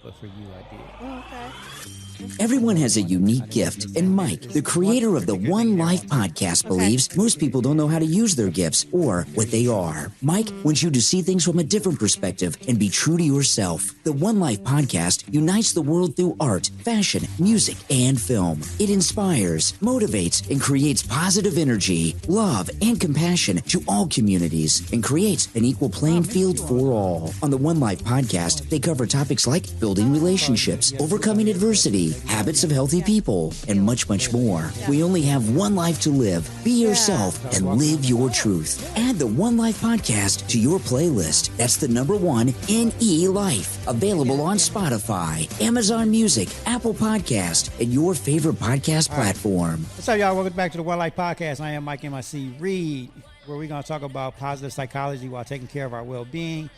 but for you, I did. Oh, okay. Everyone has a unique gift, and Mike, the creator of the One Life podcast, believes most people don't know how to use their gifts or what they are. Mike wants you to see things from a different perspective and be true to yourself. The One Life podcast unites the world through art, fashion, music, and film. It inspires, motivates, and creates positive energy, love, and compassion to all communities and creates an equal playing field for all. On the One Life podcast, they cover topics like building relationships, overcoming adversity, habits of healthy people, and much, much more. We only have one life to live. Be yourself and live your truth. Add the One Life podcast to your playlist. That's the number one NE Life. Available on Spotify, Amazon Music, Apple Podcast, and your favorite podcast platform. What's up, y'all? Welcome back to the One Life Podcast. I am Mike MIC Reed, where we're going to talk about positive psychology while taking care of our well-being.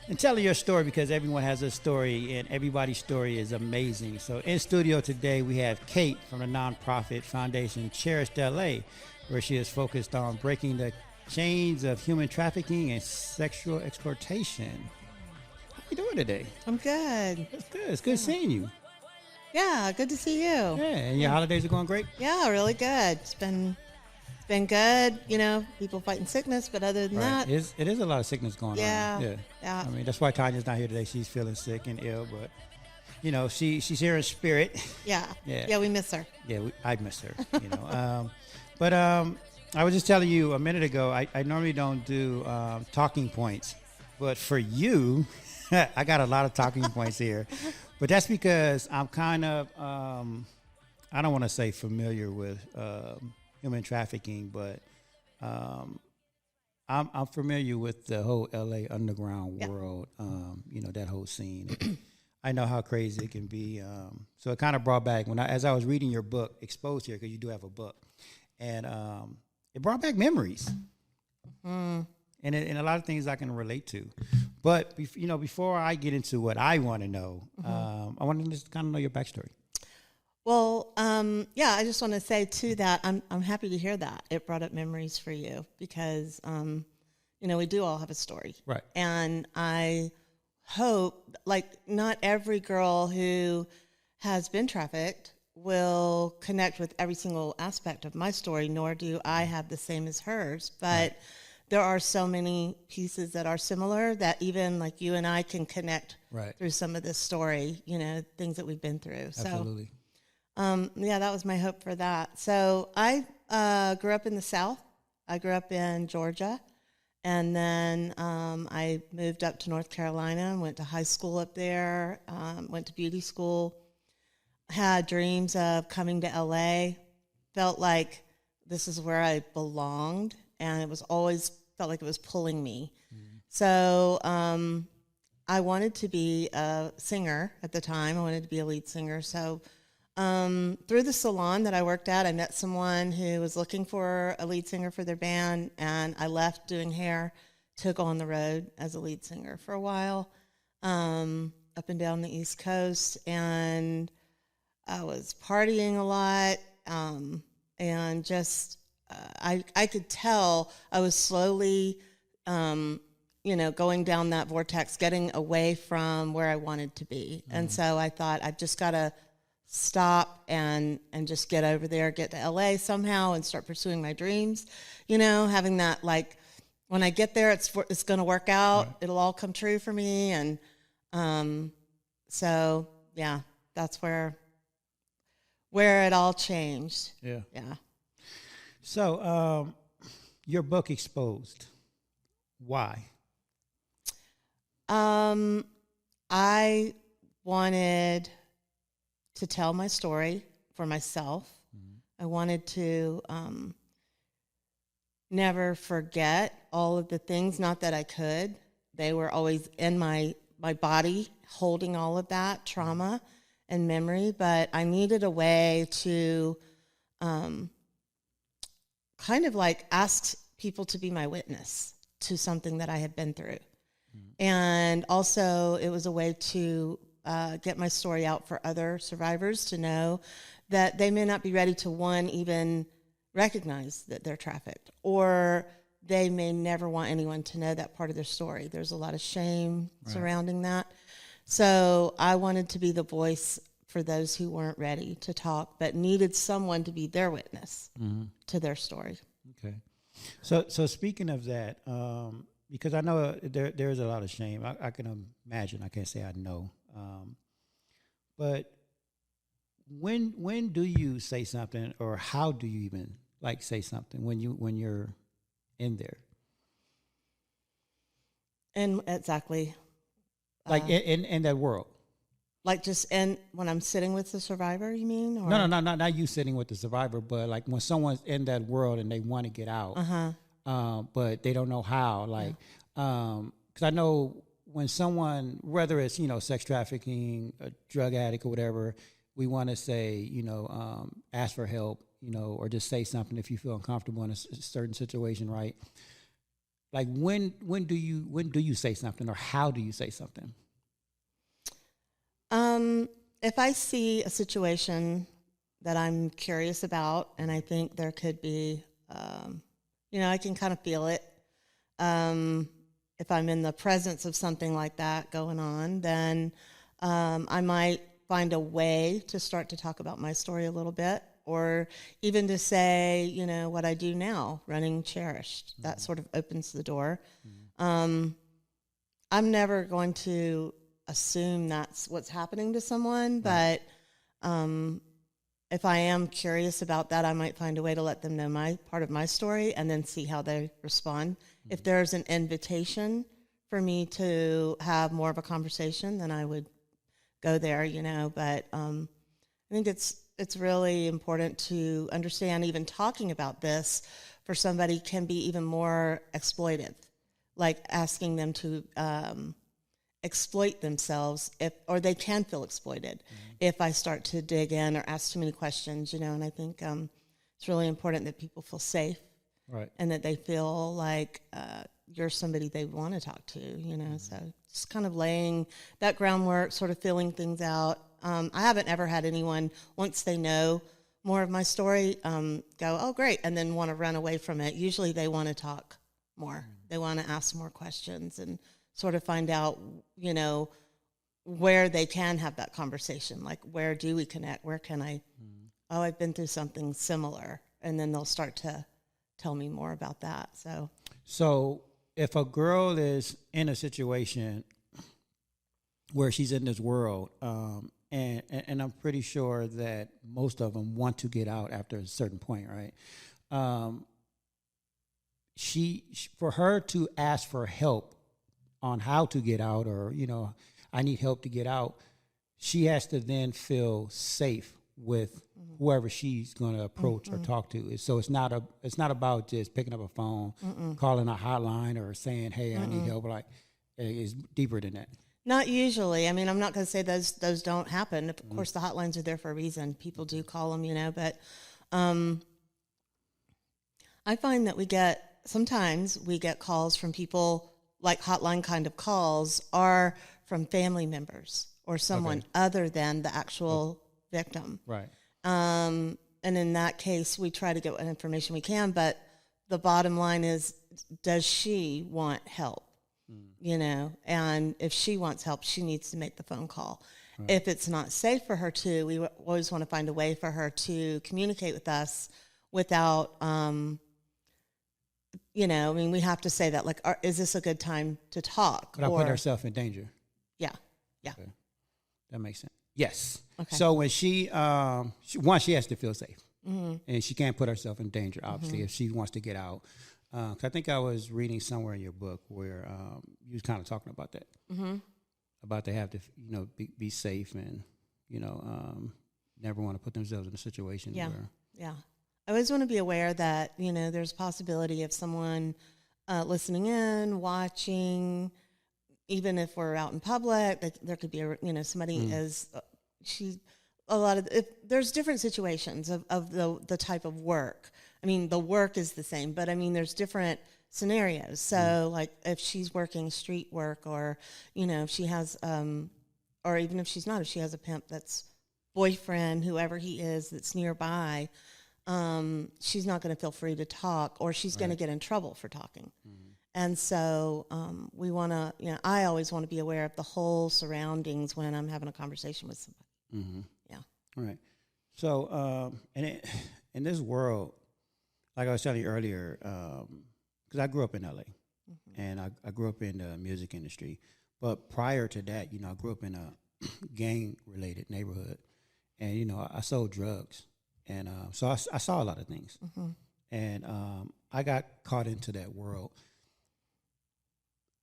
And telling your story, because everyone has a story and everybody's story is amazing. So in studio today, we have Kate from the nonprofit foundation Cherished LA, where she is focused on breaking the chains of human trafficking and sexual exploitation. How you doing today? I'm good. That's good. It's good seeing you. Yeah, good to see you. Yeah, and your holidays are going great? Yeah, really good. It's been good, you know, people fighting sickness, but other than that. It is a lot of sickness going on. Yeah. I mean, that's why Tanya's not here today. She's feeling sick and ill, but, you know, she's here in spirit. Yeah, we miss her. Yeah, I miss her, you know. But I was just telling you a minute ago, I normally don't do talking points, but for you, I got a lot of talking points here. But that's because I'm kind of, I don't want to say familiar with human trafficking, but I'm familiar with the whole LA underground world, you know, that whole scene. I know how crazy it can be. So it kind of brought back, as I was reading your book, Exposed here, because you do have a book, and it brought back memories. And a lot of things I can relate to. But, you know, before I get into what I want to know, I want to just kind of know your backstory. Well, I just want to say too that I'm happy to hear that it brought up memories for you because, you know, we do all have a story, right? And I hope, like, not every girl who has been trafficked will connect with every single aspect of my story, nor do I have the same as hers. But there are so many pieces that are similar that even like you and I can connect through some of this story, you know, things that we've been through. Absolutely. That was my hope for that. So I grew up in the South. I grew up in Georgia. And then I moved up to North Carolina and went to high school up there, went to beauty school, had dreams of coming to LA, felt like this is where I belonged. And it was always felt like it was pulling me. So I wanted to be a singer at the time. I wanted to be a lead singer. So through the salon that I worked at, I met someone who was looking for a lead singer for their band, and I left doing hair to go on the road as a lead singer for a while, up and down the East Coast, and I was partying a lot, and just I could tell I was slowly, going down that vortex, getting away from where I wanted to be, and so I thought I've just got to stop and just get over there, get to LA somehow and start pursuing my dreams, you know, having that, like, when I get there, it's going to work out. Right. It'll all come true for me. And so, yeah, that's where it all changed. Yeah. So your book, Exposed, why? I wanted to tell my story for myself. I wanted to never forget all of the things, not that I could. They were always in my body, holding all of that trauma and memory, but I needed a way to kind of like ask people to be my witness to something that I had been through. And also it was a way to get my story out for other survivors to know that they may not be ready to, one, even recognize that they're trafficked, or they may never want anyone to know that part of their story. There's a lot of shame surrounding that. So I wanted to be the voice for those who weren't ready to talk, but needed someone to be their witness to their story. Okay. So speaking of that, because I know there's a lot of shame. I can imagine. I can't say I know. But when do you say something, or how do you even like say something when you're in there? And exactly. Like in that world. Like just when I'm sitting with the survivor, you mean? Or? No, not you sitting with the survivor, but like when someone's in that world and they want to get out, but they don't know how. Like, because I know when someone, whether it's sex trafficking, a drug addict, or whatever, we want to say ask for help, or just say something if you feel uncomfortable in a certain situation, right? Like when do you say something, or how do you say something? If I see a situation that I'm curious about, and I think there could be, I can kind of feel it. If I'm in the presence of something like that going on, then I might find a way to start to talk about my story a little bit, or even to say, what I do now, running Cherished. That sort of opens the door. I'm never going to assume that's what's happening to someone, but if I am curious about that, I might find a way to let them know my part of my story and then see how they respond. If there's an invitation for me to have more of a conversation, then I would go there, but I think it's really important to understand, even talking about this for somebody can be even more exploitive, like asking them to exploit themselves, or they can feel exploited if I start to dig in or ask too many questions, and I think it's really important that people feel safe, right, and that they feel like you're somebody they want to talk to, so just kind of laying that groundwork, sort of feeling things out. I haven't ever had anyone, once they know more of my story, go, oh, great, and then want to run away from it. Usually they want to talk more. They want to ask more questions and sort of find out, where they can have that conversation. Like, where do we connect? Where can I, oh, I've been through something similar. And then they'll start to tell me more about that. So if a girl is in a situation where she's in this world, and I'm pretty sure that most of them want to get out after a certain point, right? She for her to ask for help on how to get out, or I need help to get out, she has to then feel safe with whoever she's going to approach or talk to. So it's not about just picking up a phone, calling a hotline, or saying, hey, I need help. Like, it's deeper than that. Not usually. I mean, I'm not going to say those don't happen. Of course, the hotlines are there for a reason. People do call them, but I find that sometimes we get calls from people, like hotline kind of calls, are from family members or someone other than the actual victim. Right. And in that case, we try to get what information we can, but the bottom line is, does she want help? And if she wants help, she needs to make the phone call. Right. If it's not safe for her to, we always want to find a way for her to communicate with us without, we have to say that, like, is this a good time to talk? Without putting herself in danger. Yeah. Okay. That makes sense. Yes. Okay. So when she has to feel safe, and she can't put herself in danger, obviously, if she wants to get out. 'Cause I think I was reading somewhere in your book where you was kind of talking about that, about they have to, be safe, and never want to put themselves in a situation where. Yeah. I always want to be aware that there's a possibility of someone listening in, watching. Even if we're out in public, there could be somebody as there's different situations of the type of work. I mean, the work is the same, but I mean, there's different scenarios. So like if she's working street work, or, if she has, or even if she's not, if she has a pimp that's boyfriend, whoever he is, that's nearby, she's not going to feel free to talk, or she's going to get in trouble for talking. And so we want to, I always want to be aware of the whole surroundings when I'm having a conversation with somebody. Mm-hmm. Yeah. All right. So, in this world, like I was telling you earlier, because I grew up in LA, and I grew up in the music industry. But prior to that, I grew up in a gang-related neighborhood, and I sold drugs, and so I saw a lot of things, and I got caught into that world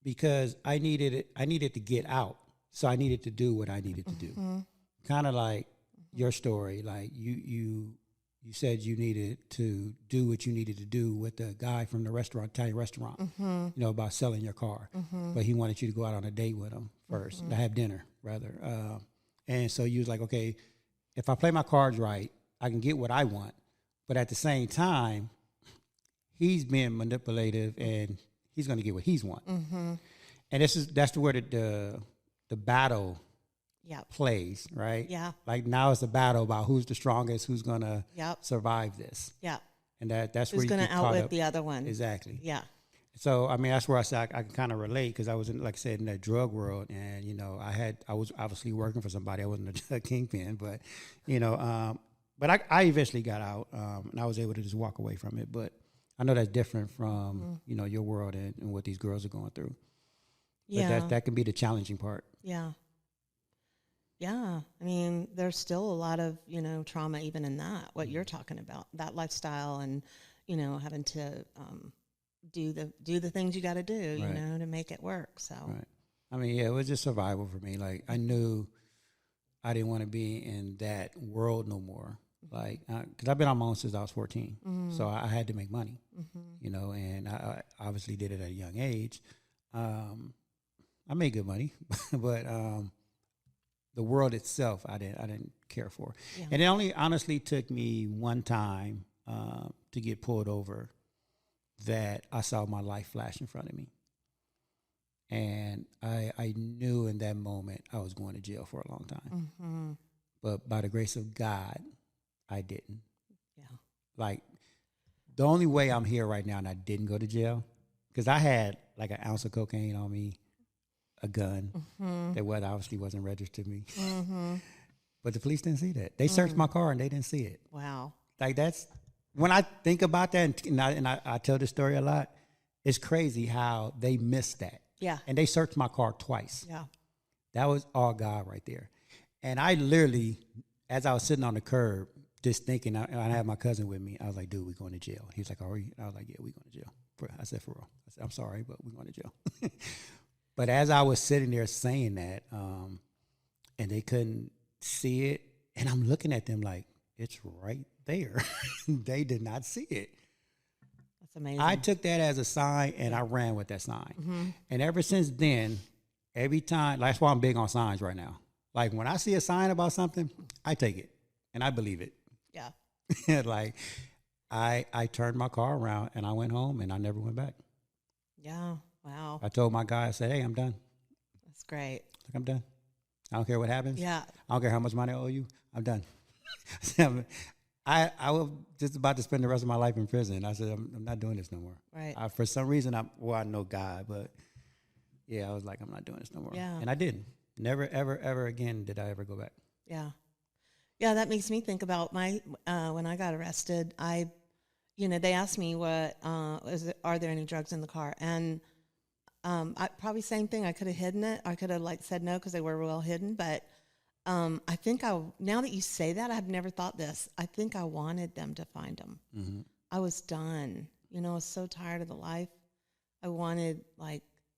because I needed to get out, so I needed to do what I needed to do, kind of like your story, like you said you needed to do what you needed to do with the guy from the Italian restaurant, about selling your car. But he wanted you to go out on a date with him first, to have dinner, rather. And so you was like, okay, if I play my cards right, I can get what I want. But at the same time, he's being manipulative and he's going to get what he's want. And that's where the battle plays, right? Yeah. Like now it's a battle about who's the strongest, who's gonna survive this. Yeah. And that's who's where you going get to caught outwit up. the other one. Exactly. Yeah. So I mean that's where I said I can kind of relate because I was in, like I said, in that drug world, and I was obviously working for somebody. I wasn't a kingpin, but but I eventually got out, and I was able to just walk away from it. But I know that's different from your world and what these girls are going through. Yeah. But that can be the challenging part. Yeah. Yeah. I mean, there's still a lot of, trauma even in that, what you're talking about, that lifestyle and, having to do the things you got to do, to make it work. So, right. I mean, yeah, it was just survival for me. Like I knew I didn't want to be in that world no more. Like, because I've been on my own since I was 14. So I had to make money, and I obviously did it at a young age. I made good money, but the world itself, I didn't care for. Yeah. And it only honestly took me one time to get pulled over that I saw my life flash in front of me. And I knew in that moment I was going to jail for a long time. But by the grace of God, I didn't. Yeah. Like, the only way I'm here right now and I didn't go to jail, because I had like an ounce of cocaine on me, a gun that obviously wasn't registered to me. But the police didn't see that. They searched my car and they didn't see it. Wow. Like that's, when I think about that, and I tell this story a lot, it's crazy how they missed that. Yeah. And they searched my car twice. Yeah. That was all God right there. And I literally, as I was sitting on the curb, just thinking, I had my cousin with me. I was like, dude, we're going to jail. He was like, are you? I was like, yeah, we're going to jail. I said, for real. I said, I'm sorry, but we're going to jail. But as I was sitting there saying that, and they couldn't see it, and I'm looking at them like, it's right there. They did not see it. That's amazing. I took that as a sign, and I ran with that sign. And ever since then, every time, that's why I'm big on signs right now. Like when I see a sign about something, I take it, and I believe it. Yeah. Like I turned my car around, and I went home, and I never went back. Yeah. Wow. I told my guy, I said, hey, I'm done. That's great. Like, I'm done. I don't care what happens. Yeah. I don't care how much money I owe you. I'm done. I was just about to spend the rest of my life in prison. I said, I'm not doing this no more. Right. For some reason, I know God, but yeah, I was like, I'm not doing this no more. Yeah. And I didn't. Never, ever, ever again did I ever go back. Yeah. Yeah, that makes me think about my, when I got arrested, they asked me are there any drugs in the car? And probably same thing. I could have hidden it. I could have said no because they were well hidden. But I think now that you say that, I've never thought this. I think I wanted them to find them. I was done. I was so tired of the life. I wanted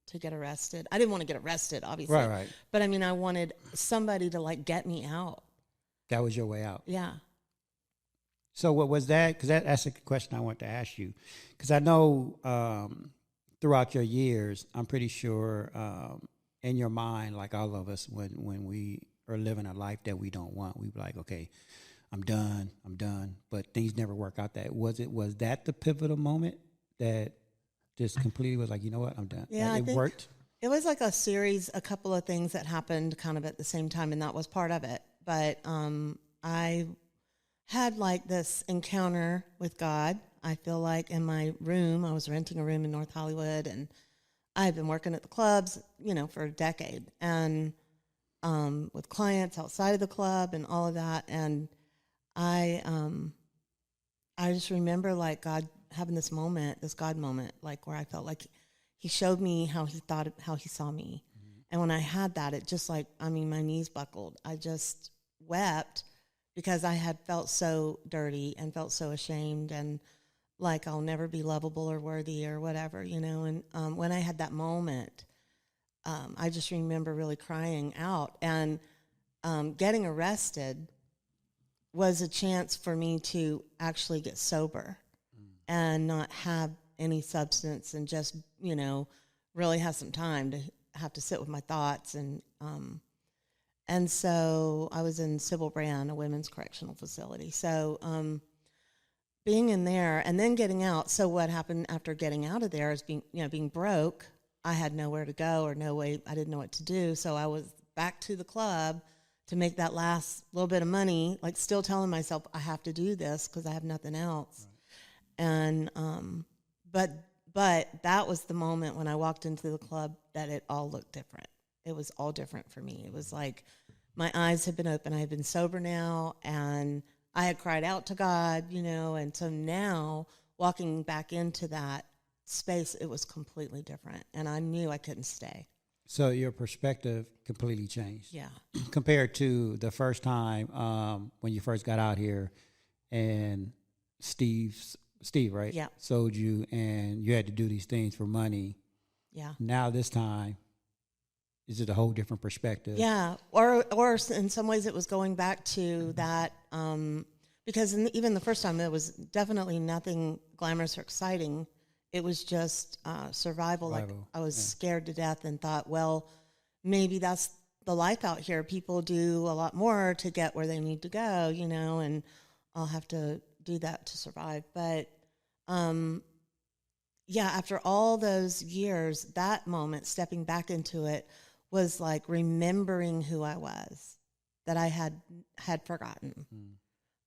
to get arrested. I didn't want to get arrested, obviously. Right. But I mean, I wanted somebody to get me out. That was your way out. Yeah. So what was that? Because that's a question I want to ask you. Because I know throughout your years, I'm pretty sure in your mind, like all of us, when we are living a life that we don't want, we be like, okay, I'm done. But things never work out that. Was that the pivotal moment that just completely was like, you know what, I'm done? Yeah, it worked? It was like a couple of things that happened kind of at the same time, and that was part of it. But I had this encounter with God. I feel like in my room, I was renting a room in North Hollywood, and I had been working at the clubs, for a decade, and with clients outside of the club and all of that. And I just remember like God having this moment, this God moment, like where I felt like he showed me how he saw me. Mm-hmm. And when I had that, it just like, my knees buckled. I just wept because I had felt so dirty and felt so ashamed and like I'll never be lovable or worthy or whatever, And when I had that moment, I just remember really crying out. And getting arrested was a chance for me to actually get sober and not have any substance and just, really have some time to have to sit with my thoughts. And so I was in Sybil Brand, a women's correctional facility. So being in there and then getting out. So what happened after getting out of there is being broke. I had nowhere to go or no way. I didn't know what to do. So I was back to the club to make that last little bit of money, like still telling myself I have to do this because I have nothing else. Right. And but that was the moment when I walked into the club that it all looked different. It was all different for me. It was like my eyes had been open. I had been sober now, and I had cried out to God, and so now walking back into that space, it was completely different, and I knew I couldn't stay. So your perspective completely changed. Yeah. Compared to the first time when you first got out here and Steve, right? Yeah. Sold you and you had to do these things for money. Yeah. Now this time, is it a whole different perspective? Yeah. Or in some ways it was going back to that because even the first time there was definitely nothing glamorous or exciting. It was just survival. Like I was scared to death and thought, well, maybe that's the life out here. People do a lot more to get where they need to go, and I'll have to do that to survive. But after all those years, that moment, stepping back into it, was like remembering who I was, that I had forgotten. Mm.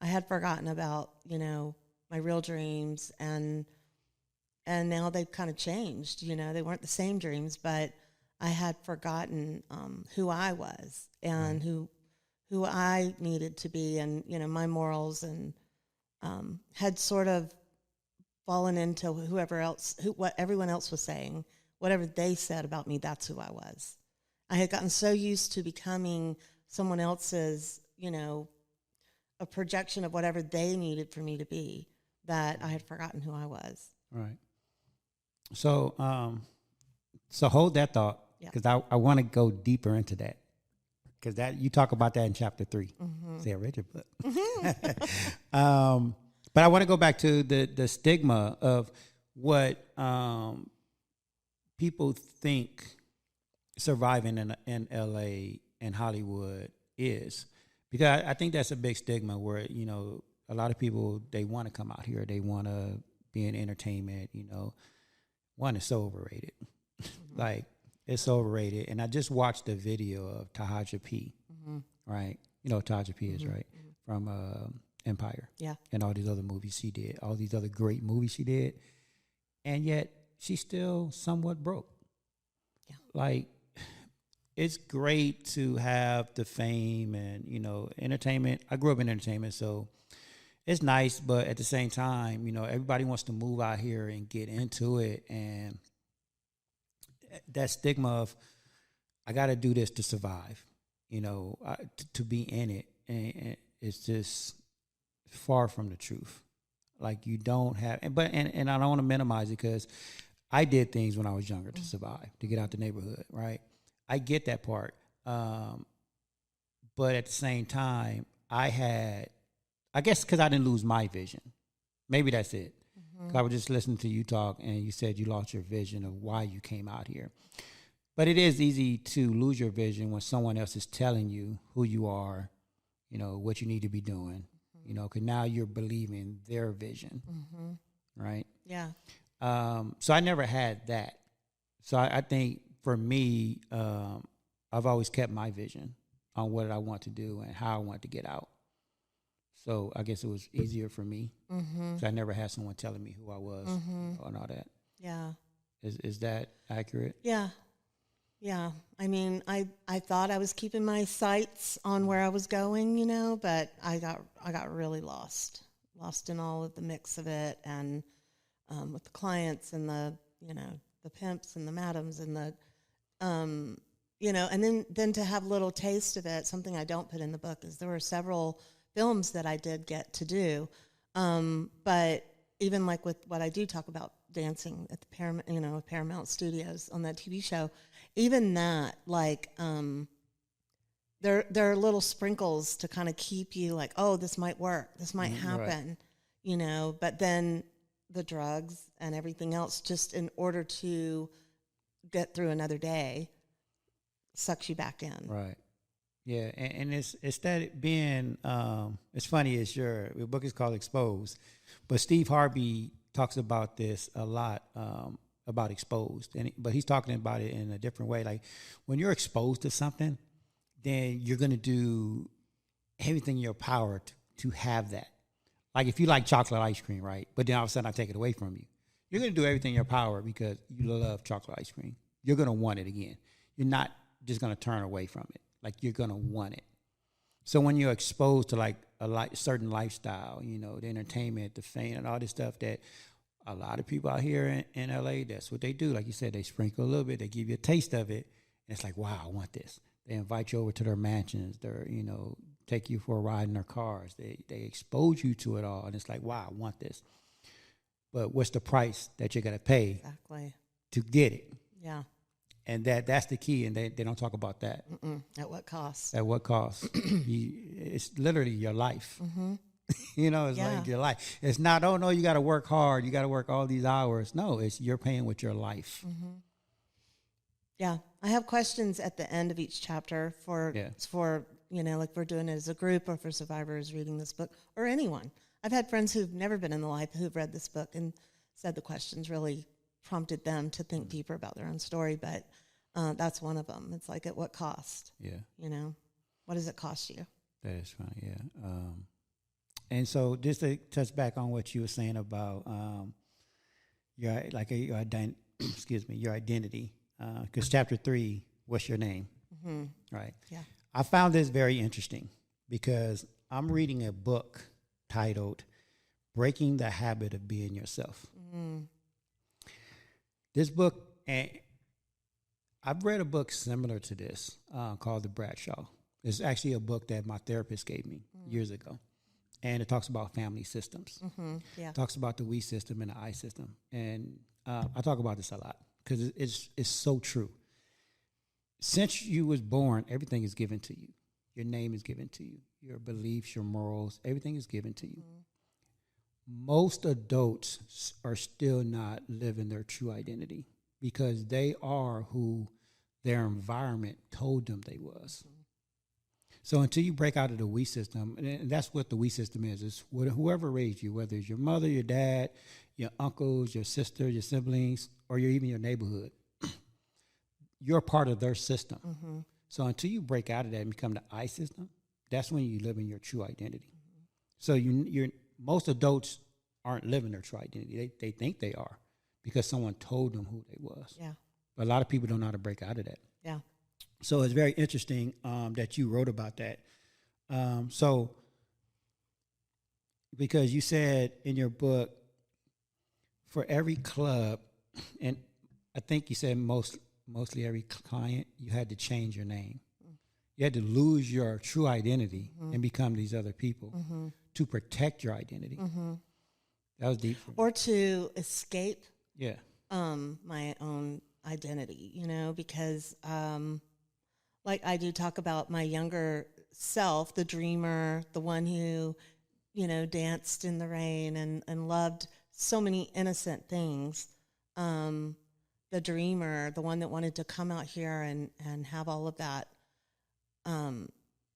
I had forgotten about, my real dreams, and now they've kind of changed. They weren't the same dreams, but I had forgotten who I was and who I needed to be, and my morals, and had sort of fallen into what everyone else was saying, whatever they said about me. That's who I was. I had gotten so used to becoming someone else's, a projection of whatever they needed for me to be, that I had forgotten who I was. Right. So, hold that thought, because I want to go deeper into that, because that you talk about that in chapter 3. Mm-hmm. See, I read your book. Mm-hmm. But I want to go back to the stigma of what people think surviving in LA and Hollywood is, because I think that's a big stigma where a lot of people, they want to come out here, they want to be in entertainment. One, is so overrated. Mm-hmm. Like, it's so overrated. And I just watched a video of Tahaja P. Mm-hmm. Right? You know what Tahaja P is, right? Mm-hmm. From Empire. Yeah. And all these other movies she did, all these other great movies she did. And yet she's still somewhat broke. Yeah. Like, it's great to have the fame and, entertainment. I grew up in entertainment, so it's nice, but at the same time, everybody wants to move out here and get into it. And that stigma of, I got to do this to survive, to be in it. And it's just far from the truth. Like, you don't have, and I don't want to minimize it, because I did things when I was younger to survive, to get out the neighborhood, right? I get that part. But at the same time, I guess because I didn't lose my vision. Maybe that's it. Mm-hmm. I was just listening to you talk, and you said you lost your vision of why you came out here. But it is easy to lose your vision when someone else is telling you who you are, what you need to be doing, because now you're believing their vision, right? Yeah. So I never had that. So I think for me, I've always kept my vision on what I want to do and how I want to get out. So I guess it was easier for me. Mm-hmm. So I never had someone telling me who I was and all that. Yeah. Is that accurate? Yeah. Yeah. I mean, I thought I was keeping my sights on where I was going, you know, but I got really lost in all of the mix of it, and with the clients and the, you know, the pimps and the madams and the, you know, and then to have little taste of it. Something I don't put in the book is there were several films that I did get to do, but even like with what I do talk about dancing at the Paramount Studios on that TV show, even that, like, there are little sprinkles to kind of keep you like, oh, this might work, this might happen, right. You know, but then the drugs and everything else, just in order to get through another day, sucks you back in. Right. Yeah, and it's that being, it's funny, your book is called Exposed, but Steve Harvey talks about this a lot, about exposed, but he's talking about it in a different way. Like, when you're exposed to something, then you're going to do everything in your power to have that. Like, if you like chocolate ice cream, right, but then all of a sudden I take it away from you, you're going to do everything in your power because you love chocolate ice cream. You're going to want it again. You're not just going to turn away from it. Like, you're going to want it. So when you're exposed to like a certain lifestyle, you know, the entertainment, the fame, and all this stuff that a lot of people out here in LA, that's what they do. Like you said, they sprinkle a little bit, they give you a taste of it, and it's like, wow, I want this. They invite you over to their mansions, you know, take you for a ride in their cars. They expose you to it all, and it's like, wow, I want this. But what's the price that you're gonna pay to get it? Yeah. And that's the key, and they don't talk about that. At what cost? At what cost? It's literally your life. Mm-hmm. You know, it's like your life. It's not, oh, no, you got to work hard. You got to work all these hours. No, it's you're paying with your life. Mm-hmm. Yeah. I have questions at the end of each chapter for, you know, like we're doing it as a group or for survivors reading this book or anyone. I've had friends who've never been in the life who've read this book and said the questions really prompted them to think deeper about their own story, but that's one of them. It's like, at what cost? Yeah. You know, what does it cost you? That is funny, yeah. And so just to touch back on what you were saying about your identity, because chapter 3, what's your name? Mm-hmm. Right. Yeah. I found this very interesting because I'm reading a book titled Breaking the Habit of Being Yourself. Mm-hmm. This book, and I've read a book similar to this called The Bradshaw. It's actually a book that my therapist gave me years ago. And it talks about family systems. Mm-hmm. Yeah. It talks about the we system and the I system. And I talk about this a lot because it's so true. Since you was born, everything is given to you. Your name is given to you. Your beliefs, your morals, everything is given to you. Mm-hmm. Most adults are still not living their true identity because they are who their environment told them they was. Mm-hmm. So until you break out of the we system, and that's what the we system is, it's whoever raised you, whether it's your mother, your dad, your uncles, your sister, your siblings, or even your neighborhood, you're part of their system. Mm-hmm. So until you break out of that and become the I system, that's when you live in your true identity. Mm-hmm. So you're most adults aren't living their true identity. They think they are because someone told them who they was. Yeah. But a lot of people don't know how to break out of that. Yeah. So it's very interesting that you wrote about that. So because you said in your book, for every club, and I think you said mostly every client, you had to change your name. You had to lose your true identity and become these other people to protect your identity. Mm-hmm. That was deep for me. Or to escape my own identity, you know, because like I do talk about my younger self, the dreamer, the one who, you know, danced in the rain and loved so many innocent things. The dreamer, the one that wanted to come out here and have all of that.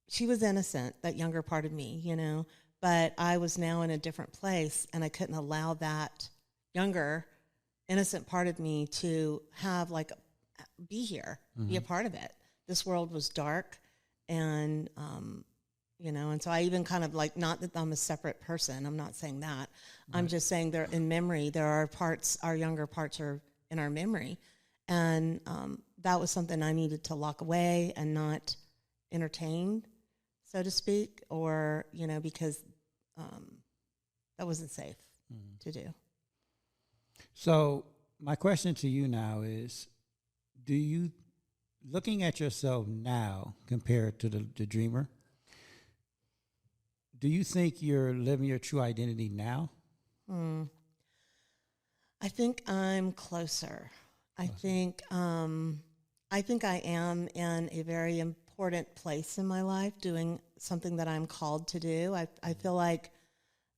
She was innocent, that younger part of me, you know, but I was now in a different place and I couldn't allow that younger, innocent part of me to have be here, be a part of it. This world was dark and, you know, and so I even kind of not that I'm a separate person. I'm not saying that. Right. I'm just saying there in memory, there are parts, our younger parts are in our memory. And that was something I needed to lock away and not entertain, so to speak, or, because that wasn't safe to do. So my question to you now is, do you, looking at yourself now compared to the dreamer, do you think you're living your true identity now? I think I'm closer. I think I am in a very important place in my life, doing something that I'm called to do. I feel like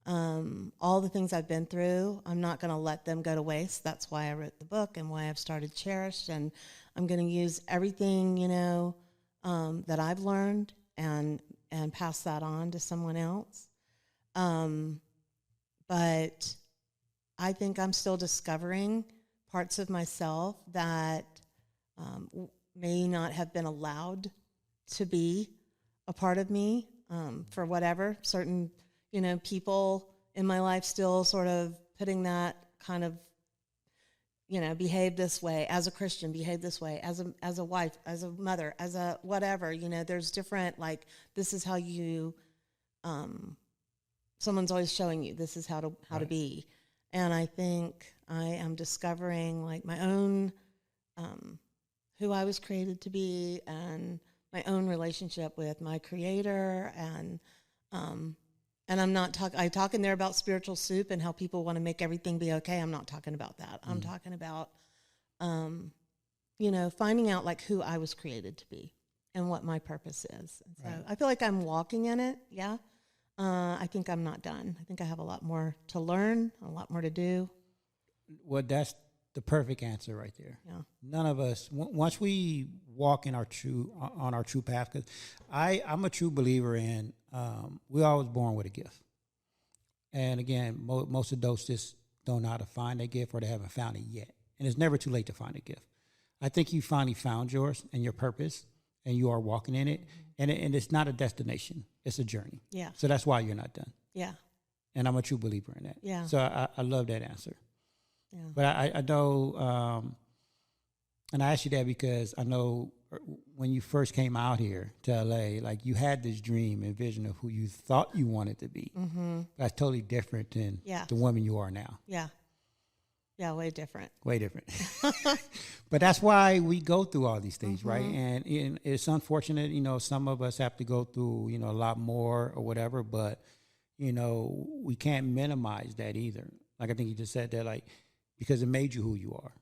all the things I've been through, I'm not going to let them go to waste. That's why I wrote the book and why I've started Cherished. And I'm going to use everything, that I've learned and pass that on to someone else. But I think I'm still discovering parts of myself that may not have been allowed to be a part of me for whatever. Certain, people in my life still sort of putting that kind of, behave this way, as a Christian, behave this way, as a wife, as a mother, as a whatever, there's different, like, this is how you, someone's always showing you this is how to be. And I think I am discovering, like, my own, who I was created to be, and my own relationship with my Creator. And I'm not I talk in there about spiritual soup and how people want to make everything be okay. I'm not talking about that. I'm talking about, finding out, like, who I was created to be and what my purpose is. And so I feel like I'm walking in it. Yeah. I think I'm not done. I think I have a lot more to learn, a lot more to do. Well, that's the perfect answer right there. Yeah. None of us, once we walk in on our true path, because I'm a true believer in, we're always born with a gift. And again, most adults just don't know how to find that gift, or they haven't found it yet. And it's never too late to find a gift. I think you finally found yours and your purpose, and you are walking in it. And it's not a destination. It's a journey. Yeah. So that's why you're not done. Yeah. And I'm a true believer in that. Yeah. So I love that answer. Yeah. But I know, and I asked you that because I know when you first came out here to LA, like, you had this dream and vision of who you thought you wanted to be. Mm-hmm. That's totally different than the woman you are now. Yeah. Yeah, way different. Way different. But that's why we go through all these things, right? And it's unfortunate, some of us have to go through, a lot more or whatever, but, we can't minimize that either. Like, I think you just said that, like, because it made you who you are.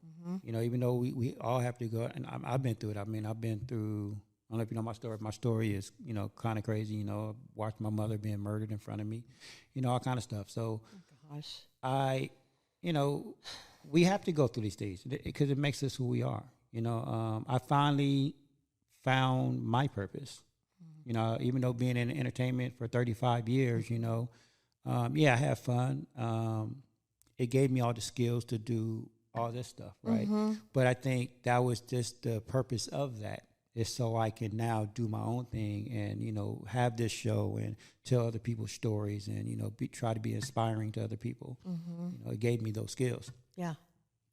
Even though we all have to go, and I've been through it. I mean, I've been through, I don't know if you know my story. My story is, kind of crazy. I watched my mother being murdered in front of me, all kind of stuff. So I we have to go through these things because it makes us who we are. I finally found my purpose. Even though being in entertainment for 35 years, I have fun. It gave me all the skills to do all this stuff, right? But I think that was just the purpose of that, is so I can now do my own thing and, have this show and tell other people's stories and, try to be inspiring to other people. It gave me those skills. Yeah.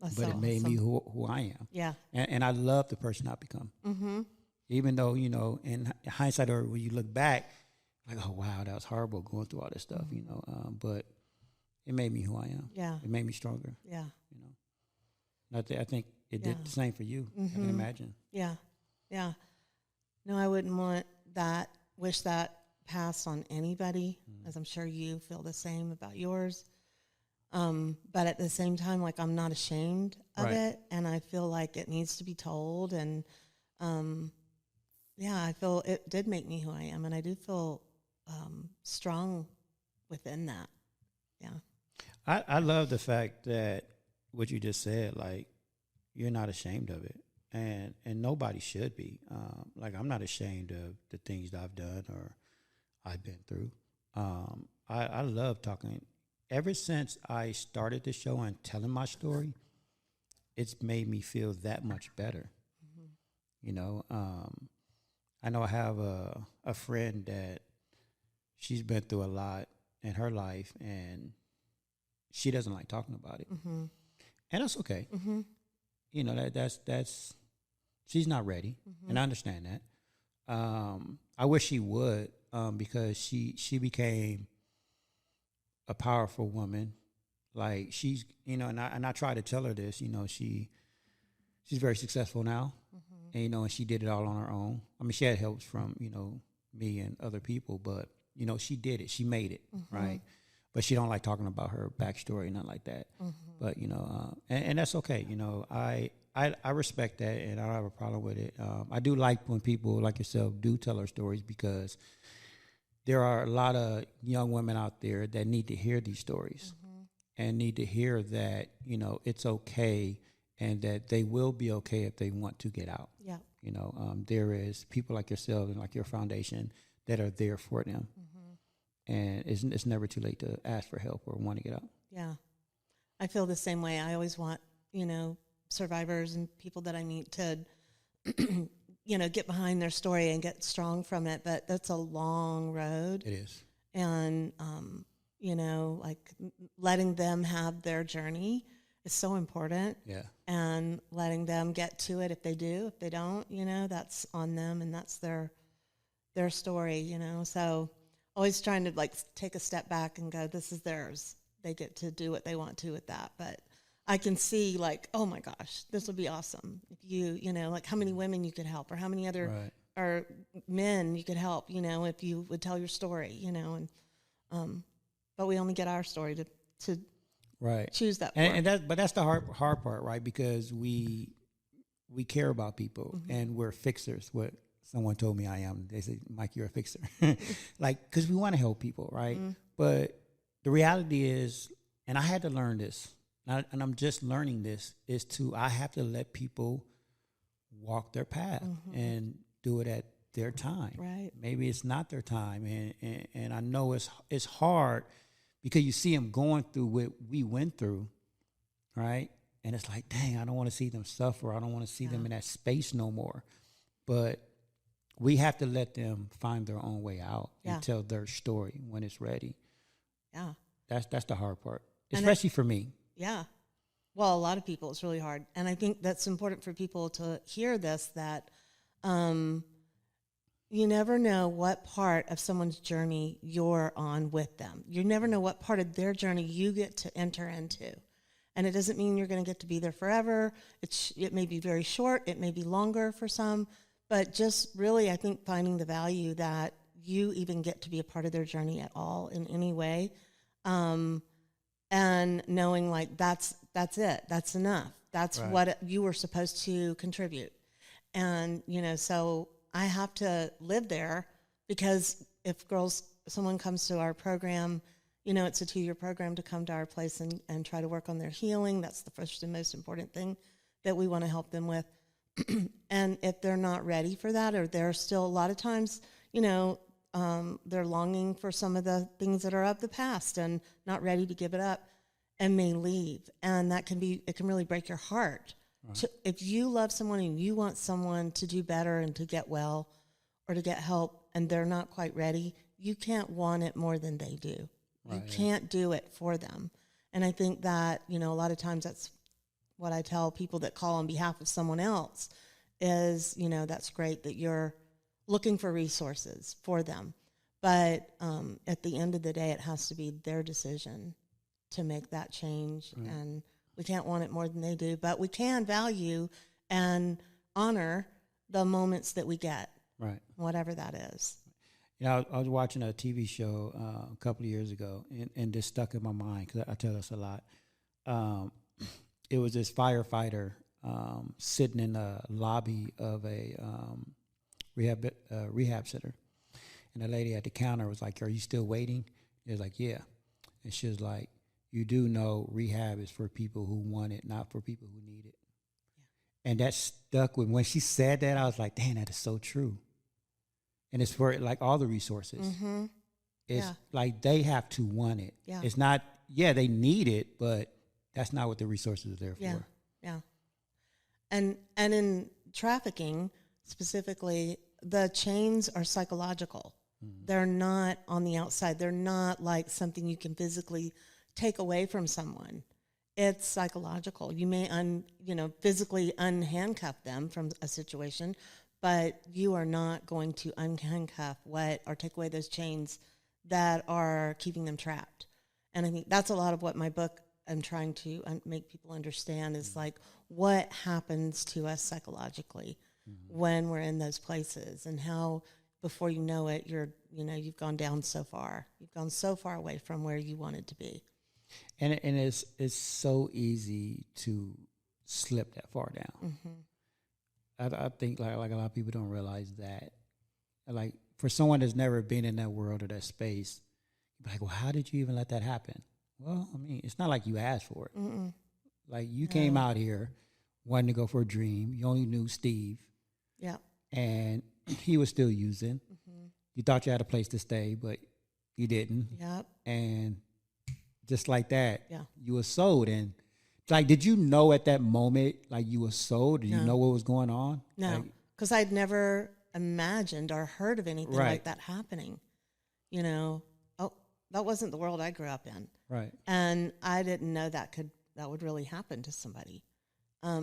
That's but so it made awesome. me who I am. Yeah. And I love the person I've become. Even though, in hindsight, or when you look back, like, oh, wow, that was horrible going through all this stuff, but it made me who I am. Yeah. It made me stronger. Yeah. I think it did the same for you. I can imagine. Yeah. Yeah. No, I wouldn't wish that passed on anybody, as I'm sure you feel the same about yours. But at the same time, like, I'm not ashamed of it, and I feel like it needs to be told. And I feel it did make me who I am, and I do feel strong within that. Yeah. I love the fact that what you just said, like, you're not ashamed of it, and nobody should be. Like, I'm not ashamed of the things that I've done or I've been through. I love talking. Ever since I started the show and telling my story, it's made me feel that much better. I know I have a friend that she's been through a lot in her life, and she doesn't like talking about it. And that's okay. you know, that's she's not ready, and I understand that. I wish she would, because she became a powerful woman. Like she's, you know, and I try to tell her this, you know, she's very successful now, and you know, and she did it all on her own. I mean, she had help from, you know, me and other people, but you know, she did it, she made it, right? But she don't like talking about her backstory, nothing like that. But you know, and that's okay. You know, I respect that, and I don't have a problem with it. I do like when people like yourself do tell their stories, because there are a lot of young women out there that need to hear these stories and need to hear that, you know, it's okay, and that they will be okay if they want to get out. Yeah. You know, there is people like yourself and like your foundation that are there for them. And it's never too late to ask for help or want to get out. Yeah. I feel the same way. I always want, you know, survivors and people that I meet to, you know, get behind their story and get strong from it. But that's a long road. It is. And, you know, like letting them have their journey is so important. Yeah. And letting them get to it if they do. If they don't, you know, that's on them, and that's their story, you know. So always trying to like take a step back and go, this is theirs. They get to do what they want to with that. But I can see like, oh my gosh, this would be awesome if you know, like how many women you could help, or how many other or men you could help, you know, if you would tell your story, you know. And but we only get our story to choose that. And that's the hard part, right? Because we care about people, and we're fixers. What someone told me I am. They said, Mike, you're a fixer. Like, because we want to help people, right? But the reality is, and I had to learn this, and I'm just learning this, is I have to let people walk their path and do it at their time. Right. Maybe it's not their time. And I know it's hard, because you see them going through what we went through, right? And it's like, dang, I don't want to see them suffer. I don't want to see them in that space no more. But we have to let them find their own way out and tell their story when it's ready. Yeah. That's the hard part, especially for me. Yeah. Well, a lot of people, it's really hard. And I think that's important for people to hear this, that you never know what part of someone's journey you're on with them. You never know what part of their journey you get to enter into. And it doesn't mean you're going to get to be there forever. It may be very short. It may be longer for some. But just really, I think, finding the value that you even get to be a part of their journey at all in any way. And knowing like that's it. That's enough. That's what you were supposed to contribute. And, you know, so I have to live there, because if someone comes to our program, you know, it's a 2-year program to come to our place and try to work on their healing. That's the first and most important thing that we want to help them with. And if they're not ready for that, or they're still, a lot of times, you know, they're longing for some of the things that are of the past and not ready to give it up, and may leave. And it can really break your heart. If you love someone and you want someone to do better and to get well or to get help, and they're not quite ready, you can't want it more than they do. You can't do it for them. And I think that, you know, a lot of times that's what I tell people that call on behalf of someone else is, you know, that's great that you're looking for resources for them. But at the end of the day, it has to be their decision to make that change. And we can't want it more than they do, but we can value and honor the moments that we get, whatever that is. You know, I was watching a TV show a couple of years ago, and this stuck in my mind, because I tell us a lot. It was this firefighter sitting in the lobby of a rehab center, and the lady at the counter was like, "Are you still waiting?" He was like, "Yeah," and she was like, "You do know rehab is for people who want it, not for people who need it." Yeah. And that stuck with me. When she said that, I was like, "Dang, that is so true." And it's for like all the resources. It's like they have to want it. Yeah. It's not, they need it, but that's not what the resources are there for. Yeah. And in trafficking specifically, the chains are psychological. They're not on the outside. They're not like something you can physically take away from someone. It's psychological. You may physically unhandcuff them from a situation, but you are not going to unhandcuff or take away those chains that are keeping them trapped. And I think that's a lot of what my book I'm trying to make people understand is like what happens to us psychologically when we're in those places, and how before you know it, you've gone down so far. You've gone so far away from where you wanted to be. And it's so easy to slip that far down. I think like a lot of people don't realize that. Like for someone that's never been in that world or that space, you're like, well, how did you even let that happen? Well, I mean, it's not like you asked for it. Like you came out here wanting to go for a dream. You only knew Steve. Yeah. And he was still using. You thought you had a place to stay, but you didn't. Yep. And just like that, Yeah. you were sold. And like, did you know at that moment, like you were sold? Did you know what was going on? No, because I'd never imagined or heard of anything like that happening. That wasn't the world I grew up in. Right. And I didn't know that would really happen to somebody.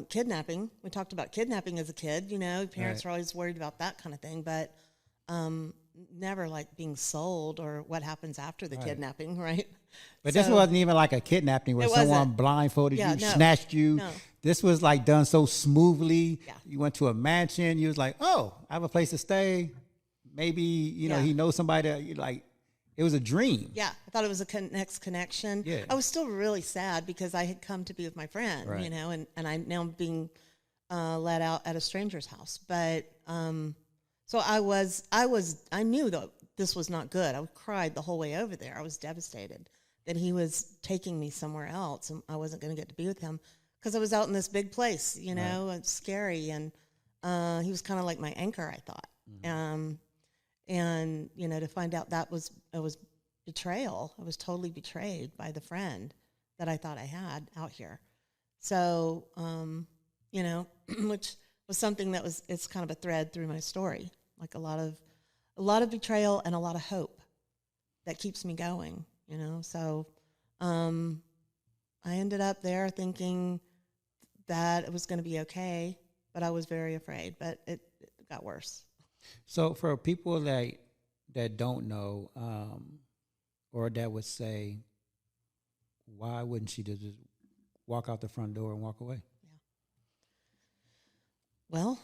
Kidnapping, we talked about kidnapping as a kid, parents are always worried about that kind of thing, but never like being sold or what happens after the kidnapping, right? But this wasn't even like a kidnapping where someone blindfolded you, snatched you. No. This was like done so smoothly. Yeah. You went to a mansion. You was like, oh, I have a place to stay. Maybe, he knows somebody that, like, it was a dream. Yeah, I thought it was a next connection. Yeah. I was still really sad because I had come to be with my friend, and I now am being let out at a stranger's house. But so I knew that this was not good. I cried the whole way over there. I was devastated that he was taking me somewhere else, and I wasn't going to get to be with him because I was out in this big place, it's scary, and he was kind of like my anchor, I thought. And, to find out it was betrayal. I was totally betrayed by the friend that I thought I had out here. So, which was something it's kind of a thread through my story, like a lot of betrayal and a lot of hope that keeps me going, So, I ended up there thinking that it was going to be okay, but I was very afraid, but it got worse. So for people that don't know, or that would say, why wouldn't she just walk out the front door and walk away? Yeah. Well,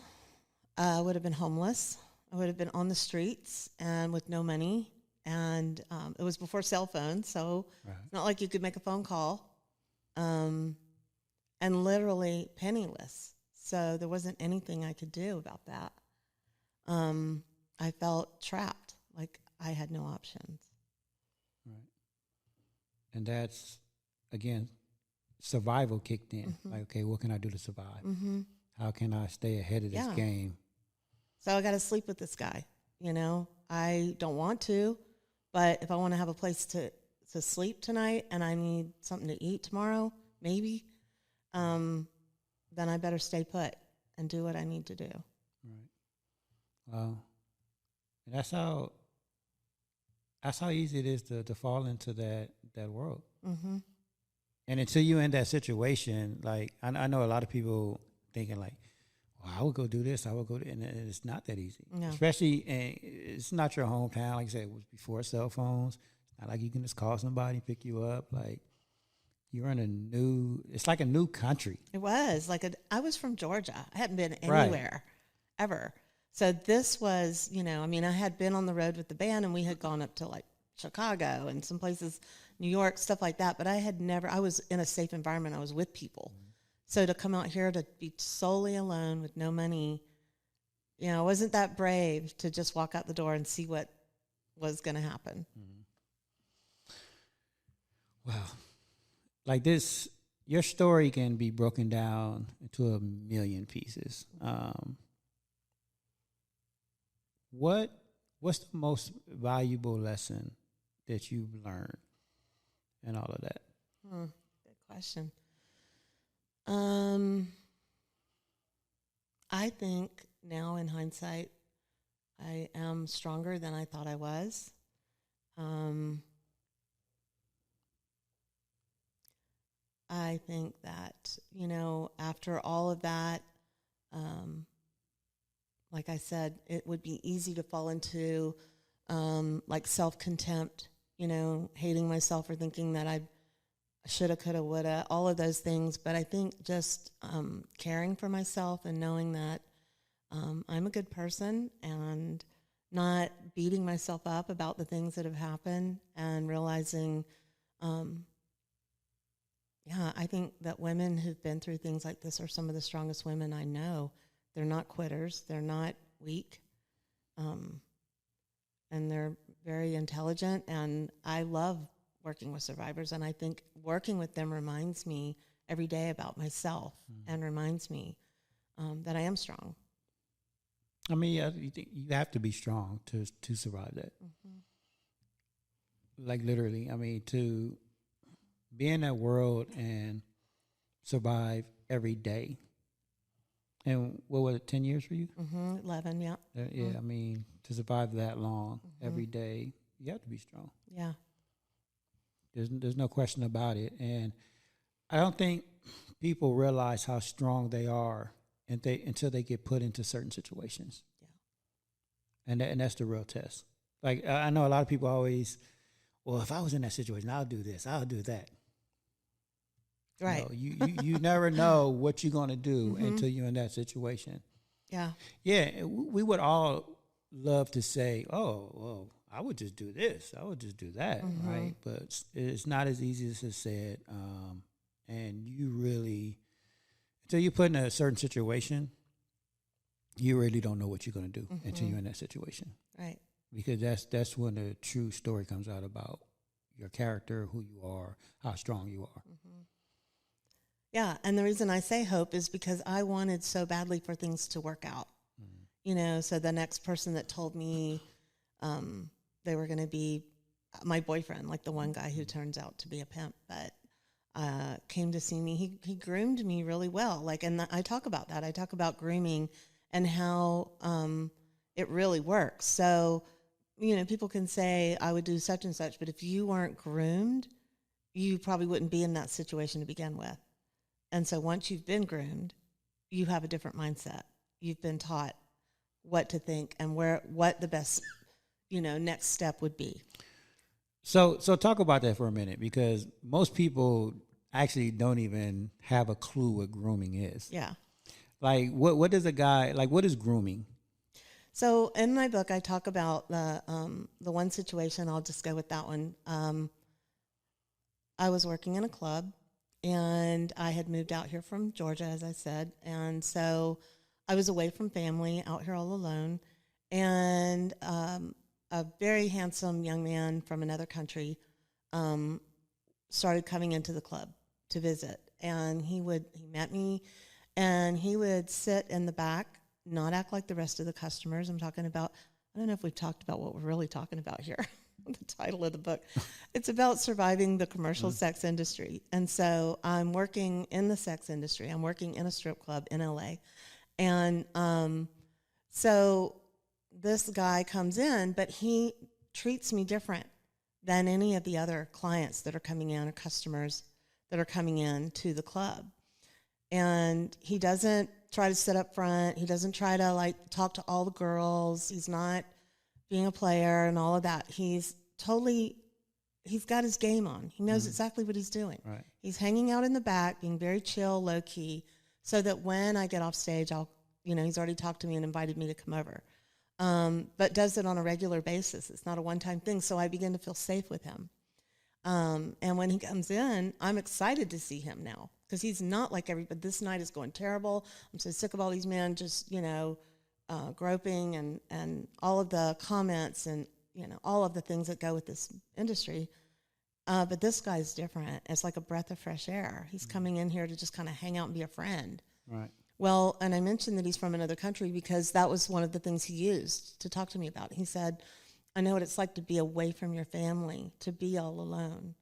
I would have been homeless. I would have been on the streets and with no money. And it was before cell phones, so it's not like you could make a phone call. And literally penniless. So there wasn't anything I could do about that. I felt trapped, like I had no options. Right. And that's, again, survival kicked in. Like, okay, what can I do to survive? How can I stay ahead of this game? So I got to sleep with this guy. I don't want to, but if I want to have a place to sleep tonight and I need something to eat tomorrow, maybe, then I better stay put and do what I need to do. Right. Wow. And that's how easy it is to fall into that world. And until you're in that situation, like I know a lot of people thinking like, well, I would go do this, I would go do, and it's not that easy. No. Especially, it's not your hometown. Like I said, it was before cell phones. It's not like you can just call somebody, pick you up. Like you're in it's like a new country. It was I was from Georgia. I hadn't been anywhere ever. So this was, I had been on the road with the band and we had gone up to like Chicago and some places, New York, stuff like that. But I was in a safe environment. I was with people. So to come out here to be solely alone with no money, I wasn't that brave to just walk out the door and see what was going to happen. Wow. Like this, your story can be broken down into a million pieces. What's the most valuable lesson that you've learned and all of that? Good question. I think now in hindsight, I am stronger than I thought I was. I I think that, you know, after all of that, like I said, it would be easy to fall into like self-contempt, you know, hating myself or thinking that I shoulda, coulda, woulda, all of those things. But I think just caring for myself and knowing that I'm a good person and not beating myself up about the things that have happened and realizing, I think that women who've been through things like this are some of the strongest women I know. They're not quitters. They're not weak. And they're very intelligent. And I love working with survivors. And I think working with them reminds me every day about myself and reminds me that I am strong. I mean, you have to be strong to survive that. Like literally, I mean, to be in that world and survive every day. And what was it, 10 years for you? 11, yeah. Yeah, I mean, to survive that long every day, you have to be strong. Yeah. There's no question about it. And I don't think people realize how strong they are until they get put into certain situations. Yeah. And that's the real test. Like, I know a lot of people always, well, if I was in that situation, I'll do this, I'll do that. Right. You never know what you're going to do until you're in that situation. Yeah. Yeah, we would all love to say, oh, well, I would just do this, I would just do that, right? But it's not as easy as it's said. And you really, until you put in a certain situation, you really don't know what you're going to do until you're in that situation. Right. Because that's when the true story comes out about your character, who you are, how strong you are. Yeah, and the reason I say hope is because I wanted so badly for things to work out. You know, so the next person that told me they were going to be my boyfriend, like the one guy who turns out to be a pimp, but came to see me. He groomed me really well. Like, and I talk about that. I talk about grooming and how it really works. So, you know, people can say I would do such and such, but if you weren't groomed, you probably wouldn't be in that situation to begin with. And so once you've been groomed, you have a different mindset. You've been taught what to think and what the best, you know, next step would be. So talk about that for a minute, because most people actually don't even have a clue what grooming is. Yeah. Like what does a guy, like what is grooming? So in my book, I talk about the one situation. I'll just go with that one. I was working in a club. And I had moved out here from Georgia, as I said. And so I was away from family, out here all alone. And a very handsome young man from another country started coming into the club to visit. And he met me, and he would sit in the back, not act like the rest of the customers. I'm talking about, I don't know if we've talked about what we're really talking about here. The title of the book. It's about surviving the commercial sex industry. And so I'm working in the sex industry. I'm working in a strip club in LA. And so this guy comes in, but he treats me different than any of the other clients that are coming in or customers that are coming in to the club. And he doesn't try to sit up front. He doesn't try to like talk to all the girls. He's not being a player and all of that. He's got his game on. He knows exactly what he's doing. Right. He's hanging out in the back, being very chill, low key, so that when I get off stage, he's already talked to me and invited me to come over. But does it on a regular basis. It's not a one-time thing. So I begin to feel safe with him. And when he comes in, I'm excited to see him now, because he's not like everybody. This night is going terrible. I'm so sick of all these men just, groping and all of the comments and, all of the things that go with this industry. But this guy's different. It's like a breath of fresh air. He's coming in here to just kind of hang out and be a friend. Right. Well, and I mentioned that he's from another country because that was one of the things he used to talk to me about. He said, I know what it's like to be away from your family, to be all alone.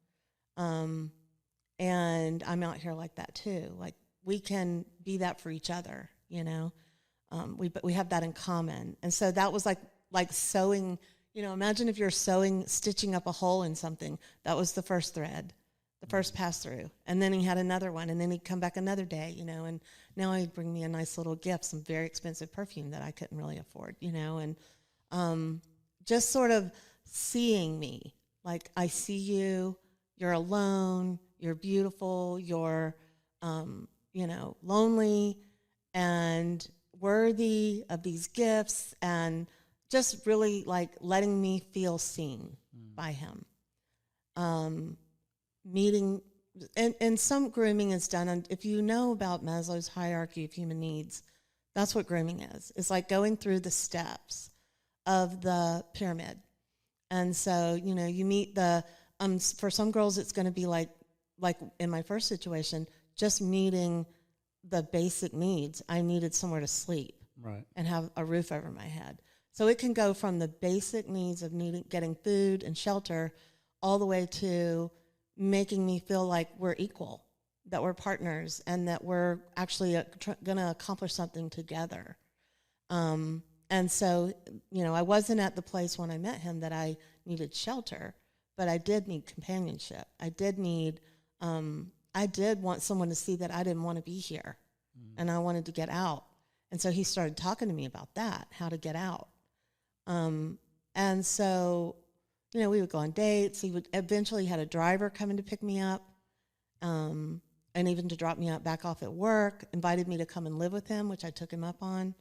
And I'm out here like that too. Like, we can be that for each other, we have that in common. And so that was like sewing, imagine if you're stitching up a hole in something. That was the first thread. The first pass through. And then he had another one, and then he'd come back another day, you know, and now he'd bring me a nice little gift, some very expensive perfume that I couldn't really afford, you know, and just sort of seeing me, like, I see you, you're alone, you're beautiful, you're, you know, lonely and worthy of these gifts, and just really like letting me feel seen by him. Meeting, and some grooming is done, and if you know about Maslow's hierarchy of human needs, that's what grooming is. It's like going through the steps of the pyramid. And so, you know, you meet the, for some girls, it's going to be like in my first situation, just meeting the basic needs. I needed somewhere to sleep, right, and have a roof over my head. So it can go from the basic needs of getting food and shelter all the way to making me feel like we're equal, that we're partners, and that we're actually going to accomplish something together. And so, you know, I wasn't at the place when I met him that I needed shelter, but I did need companionship. I did want someone to see that I didn't want to be here, and I wanted to get out. And so he started talking to me about that, how to get out. And so, you know, we would go on dates. He would eventually had a driver coming to pick me up, and even to drop me out back off at work, invited me to come and live with him, which I took him up on.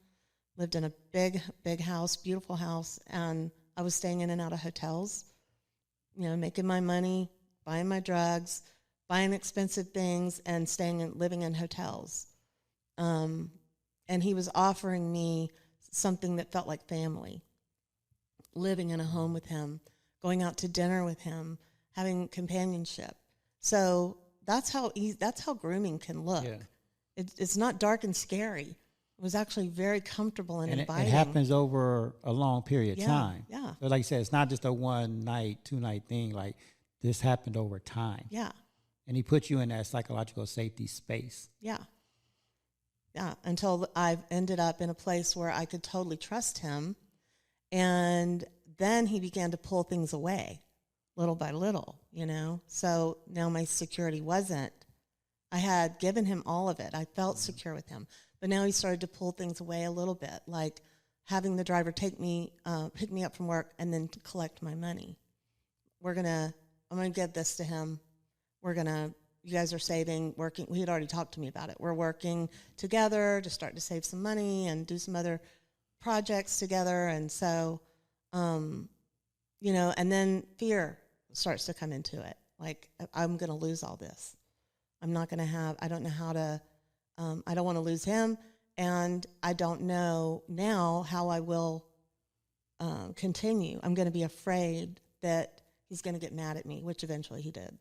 Lived in a big, big house, beautiful house, and I was staying in and out of hotels, you know, making my money, buying my drugs, buying expensive things, and living in hotels. And he was offering me something that felt like family, living in a home with him, going out to dinner with him, having companionship. So that's how grooming can look. Yeah. It's not dark and scary. It was actually very comfortable and inviting. It happens over a long period of time. Yeah. So like you said, it's not just a 1 night, 2 night thing. Like, this happened over time. Yeah. And he put you in that psychological safety space. Yeah. Yeah. Until I ended up in a place where I could totally trust him. And then he began to pull things away little by little, you know. So now my security wasn't. I had given him all of it. I felt secure with him. But now he started to pull things away a little bit, like having the driver pick me up from work and then to collect my money. I'm going to give this to him. You guys are saving, working. He had already talked to me about it. We're working together to start to save some money and do some other projects together. And so, you know, and then fear starts to come into it. Like, I'm going to lose all this. I don't know how to, I don't want to lose him, and I don't know now how I will continue. I'm going to be afraid that he's going to get mad at me, which eventually he did.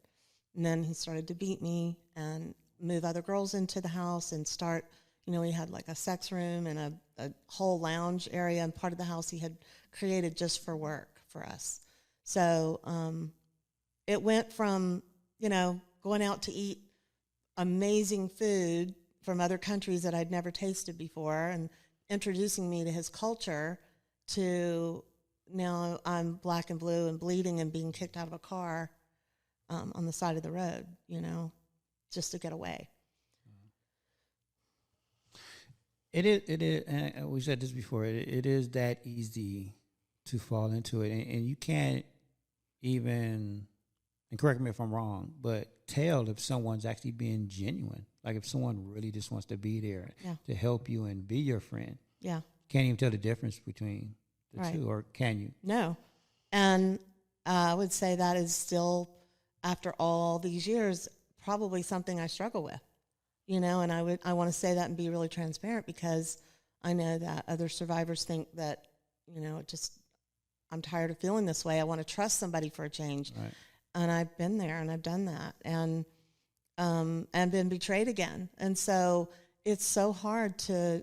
And then he started to beat me and move other girls into the house and start, you know, he had like a sex room and a whole lounge area, and part of the house he had created just for work for us. So it went from, you know, going out to eat amazing food from other countries that I'd never tasted before and introducing me to his culture, to now I'm black and blue and bleeding and being kicked out of a car on the side of the road, you know, just to get away. It is, and we said this before, it is that easy to fall into it. And you can't even, and correct me if I'm wrong, but tell if someone's actually being genuine. Like, if someone really just wants to be there to help you and be your friend. Yeah. Can't even tell the difference between the two, or can you? No. And I would say that is still, after all these years, probably something I struggle with. You know, and I want to say that and be really transparent, because I know that other survivors think that, you know, I'm tired of feeling this way. I want to trust somebody for a change. Right. And I've been there and I've done that and been betrayed again. And so it's so hard to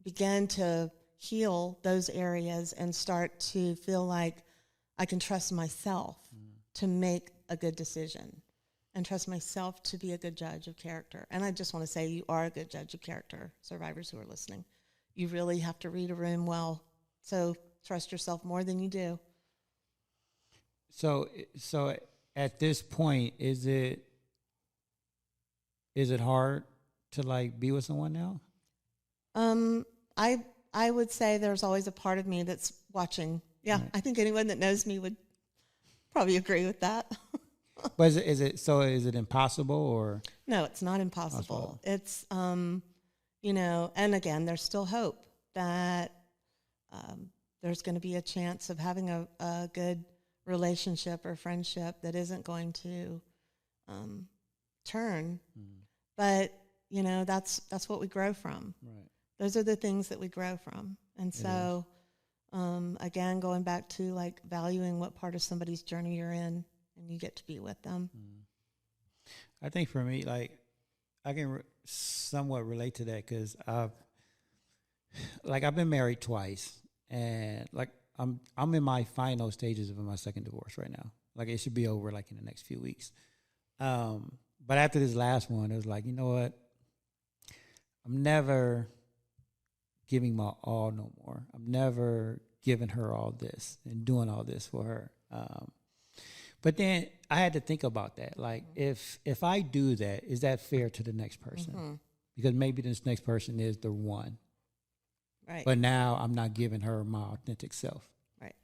begin to heal those areas and start to feel like I can trust myself to make a good decision and trust myself to be a good judge of character. And I just want to say, you are a good judge of character, survivors who are listening. You really have to read a room well. So trust yourself more than you do. So at this point, is it is it hard to like be with someone now? I would say there's always a part of me that's watching. Yeah, Right. I think anyone that knows me would probably agree with that. But is it impossible or? No, it's not impossible. It's, you know, and again, there's still hope that there's going to be a chance of having a good relationship or friendship that isn't going to turn. But, you know, that's what we grow from. Right. Those are the things that we grow from. And so, again, going back to like valuing what part of somebody's journey you're in and you get to be with them. I think for me, like, I can somewhat relate to that because I've been married twice, and like I'm in my final stages of my second divorce right now. Like it should be over like in the next few weeks. But after this last one, it was like, you know what? I'm never giving my all no more. I'm never giving her all this and doing all this for her. But then I had to think about that. Like, if I do that, is that fair to the next person? Because maybe this next person is the one. Right. But now I'm not giving her my authentic self. Right.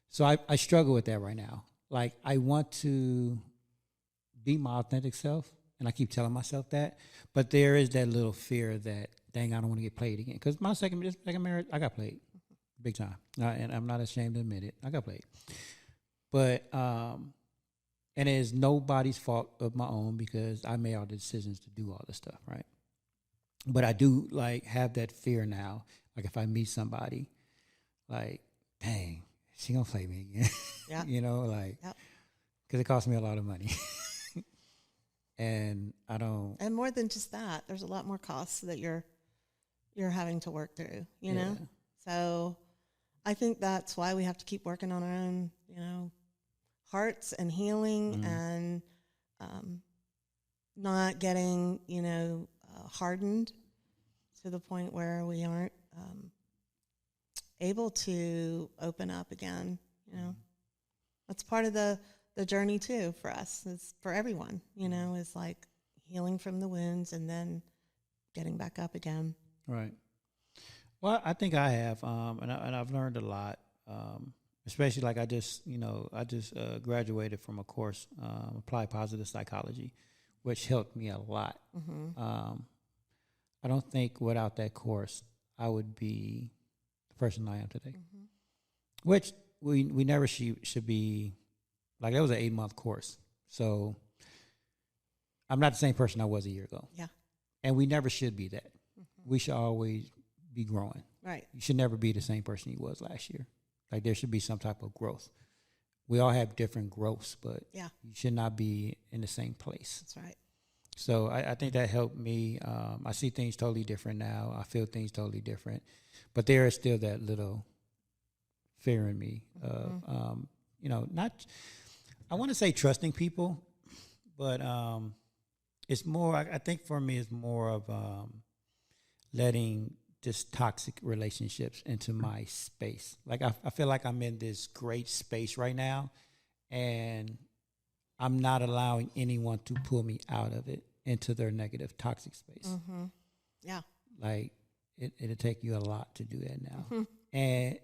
So I struggle with that right now. Like, I want to be my authentic self, and I keep telling myself that. But there is that little fear that, dang, I don't want to get played again. Because my second marriage, I got played big time. And I'm not ashamed to admit it. I got played. But, and it is nobody's fault of my own because I made all the decisions to do all this stuff, right? But I do, like, have that fear now. Like, if I meet somebody, like, dang, she gonna play me again. Yeah. You know, like, because it costs me a lot of money. And I don't. And more than just that, there's a lot more costs that you're having to work through, you know? So I think that's why we have to keep working on our own, you know, hearts and healing and not getting, you know, hardened to the point where we aren't able to open up again, you know. That's part of the journey too for us. It's for everyone, you know, is like healing from the wounds and then getting back up again. Right. Well, I think I have, and I've learned a lot, especially like I just graduated from a course, Applied Positive Psychology, which helped me a lot. I don't think without that course I would be the person I am today, which we never should be. Like, that was an 8-month course. So I'm not the same person I was a year ago. Yeah. And we never should be that. We should always be growing. Right. You should never be the same person you was last year. Like, there should be some type of growth. We all have different growths, but you should not be in the same place. That's right. So I think that helped me. I see things totally different now. I feel things totally different. But there is still that little fear in me of, you know, not... I want to say trusting people, but it's more, I think for me, it's more of letting just toxic relationships into my space. Like, I feel like I'm in this great space right now, and I'm not allowing anyone to pull me out of it into their negative, toxic space. Yeah. Like, it'll take you a lot to do that now. And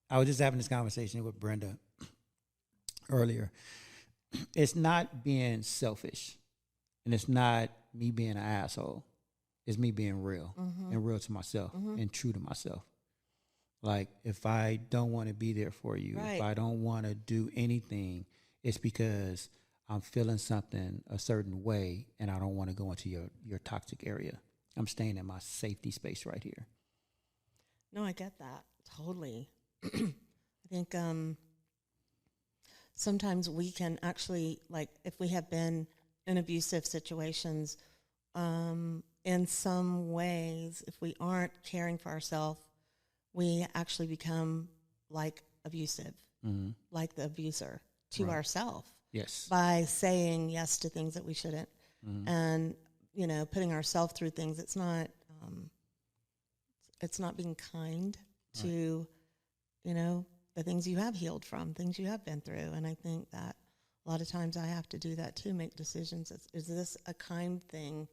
I was just having this conversation with Brenda earlier. It's not being selfish, and it's not me being an asshole. It's me being real and real to myself and true to myself. Like, if I don't want to be there for you, if I don't want to do anything, it's because I'm feeling something a certain way and I don't want to go into your toxic area. I'm staying in my safety space right here. No, I get that. Totally. I think sometimes we can actually, like, if we have been in abusive situations, in some ways, if we aren't caring for ourselves, we actually become like abusive, like the abuser to ourselves. Yes. By saying yes to things that we shouldn't, and, you know, putting ourselves through things. It's not being kind to, you know, the things you have healed from, things you have been through. And I think that a lot of times I have to do that too, make decisions. Is this a kind thing?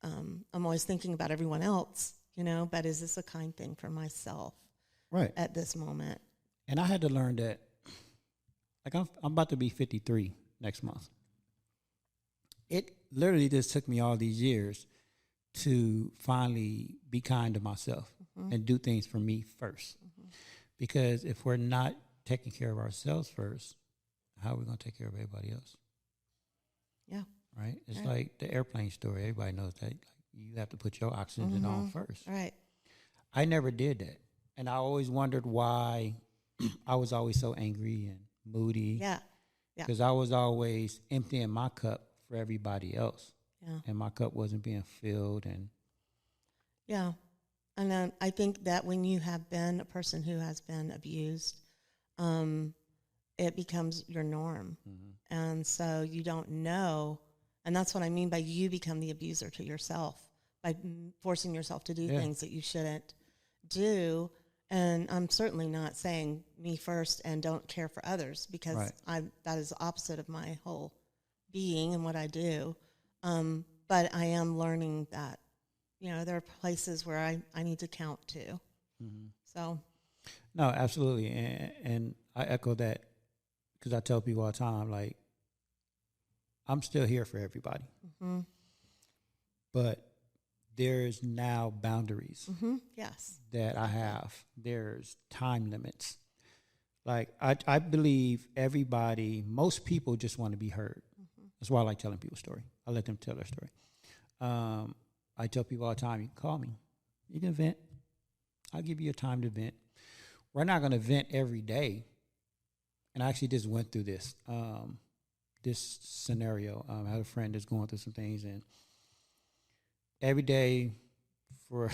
I'm always thinking about everyone else, but is this a kind thing for myself Right. at this moment? And I had to learn that, like I'm about to be 53 next month. It literally just took me all these years to finally be kind to myself and do things for me first. Because if we're not taking care of ourselves first, how are we going to take care of everybody else? Yeah. Right? It's like the airplane story. Everybody knows that. Like, you have to put your oxygen on first. Right. I never did that. And I always wondered why I was always so angry and moody. Yeah. Because I was always emptying my cup for everybody else. Yeah. And my cup wasn't being filled. And Yeah. And then I think that when you have been a person who has been abused, it becomes your norm. And so you don't know. And that's what I mean by you become the abuser to yourself, by forcing yourself to do things that you shouldn't do. And I'm certainly not saying me first and don't care for others, because that is the opposite of my whole being and what I do. But I am learning that, there are places where I need to count too. So. No, absolutely. And I echo that, because I tell people all the time, like, I'm still here for everybody. But there's now boundaries Yes. that I have. There's time limits. Like, I believe most people just want to be heard. That's why I like telling people story. I let them tell their story. I tell people all the time, you can call me. You can vent. I'll give you a time to vent. We're not going to vent every day. And I actually just went through this scenario. I had a friend that's going through some things, and every day for, I'm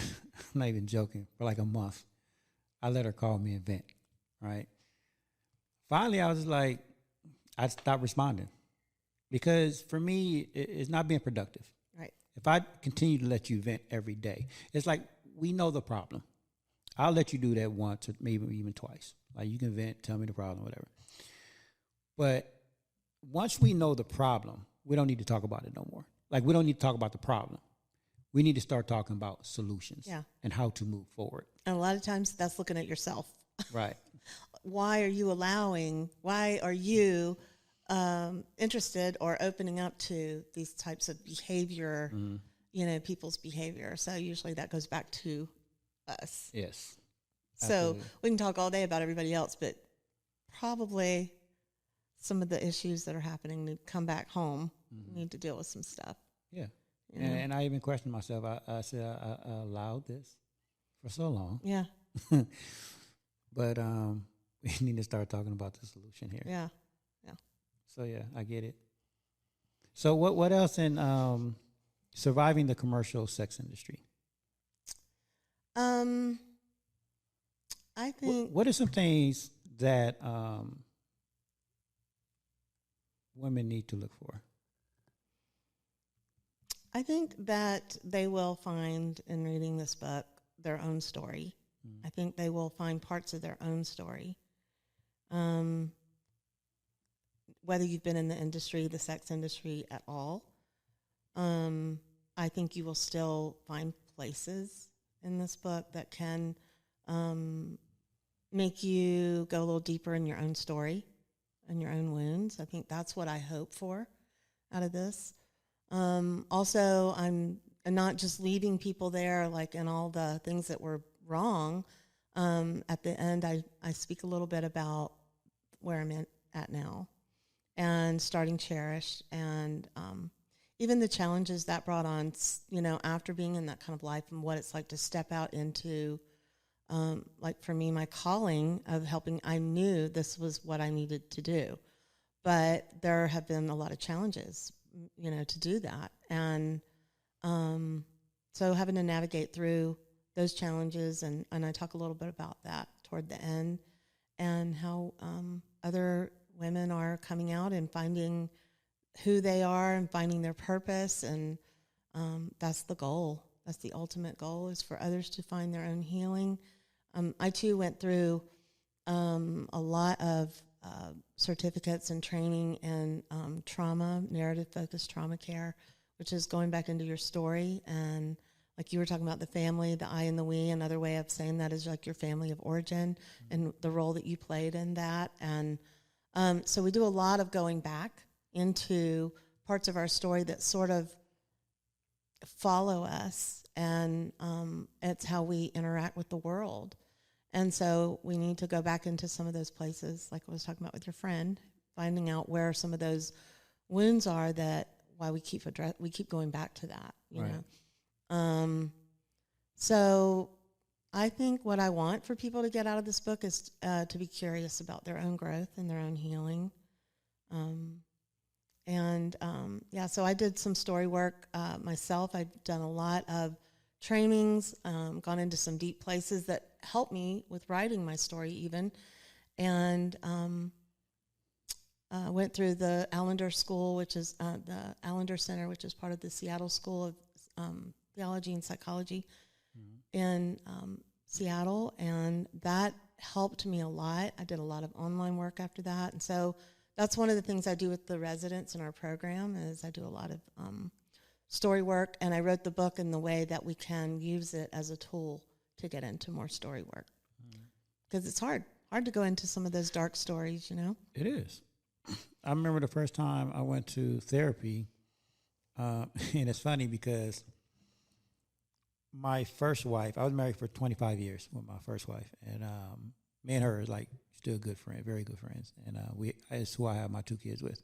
not even joking, for like a month, I let her call me and vent, right? Finally, I was like, I stopped responding, because for me, it's not being productive. Right. If I continue to let you vent every day, it's like, we know the problem. I'll let you do that once or maybe even twice. Like, you can vent, tell me the problem, whatever. But once we know the problem, we don't need to talk about it no more. Like, we don't need to talk about the problem. We need to start talking about solutions and how to move forward. And a lot of times that's looking at yourself. Right. Why are you interested or opening up to these types of behavior, people's behavior? So usually that goes back to us. Yes. So we can talk all day about everybody else, but probably some of the issues that are happening to come back home, need to deal with some stuff. Yeah. And I even questioned myself. I said, I allowed this for so long. Yeah. But we need to start talking about the solution here. Yeah. Yeah. So, yeah, I get it. So what else in surviving the commercial sex industry? I think... What are some things that women need to look for? I think that they will find, in reading this book, their own story. I think they will find parts of their own story. Whether you've been in the industry, the sex industry at all, I think you will still find places in this book that can make you go a little deeper in your own story and your own wounds. I think that's what I hope for out of this. Also, I'm not just leaving people there like in all the things that were wrong. At the end, I speak a little bit about where I'm at now and starting Cherished, and even the challenges that brought on, after being in that kind of life, and what it's like to step out into, like for me, my calling of helping. I knew this was what I needed to do, but there have been a lot of challenges, to do that. And so having to navigate through those challenges, and I talk a little bit about that toward the end, and how other women are coming out and finding who they are and finding their purpose. And that's the goal. That's the ultimate goal, is for others to find their own healing. I too went through a lot of certificates and training in trauma, narrative-focused trauma care, which is going back into your story. And like you were talking about the family, the I and the we, another way of saying that is like your family of origin and the role that you played in that. And so we do a lot of going back into parts of our story that sort of follow us, and it's how we interact with the world. And so we need to go back into some of those places, like I was talking about with your friend, finding out where some of those wounds are, that why we keep going back to that, you know. So I think what I want for people to get out of this book is to be curious about their own growth and their own healing. So I did some story work myself. I've done a lot of trainings, gone into some deep places that helped me with writing my story even, and went through the Allender School, which is the Allender Center, which is part of the Seattle School of Theology and Psychology in Seattle, and that helped me a lot. I did a lot of online work after that, and so that's one of the things I do with the residents in our program is I do a lot of story work, and I wrote the book in the way that we can use it as a tool to get into more story work. Because it's hard to go into some of those dark stories, you know? It is. I remember the first time I went to therapy, and it's funny because my first wife, I was married for 25 years with my first wife, and me and her is like still good friends, very good friends, and it's who I have my two kids with.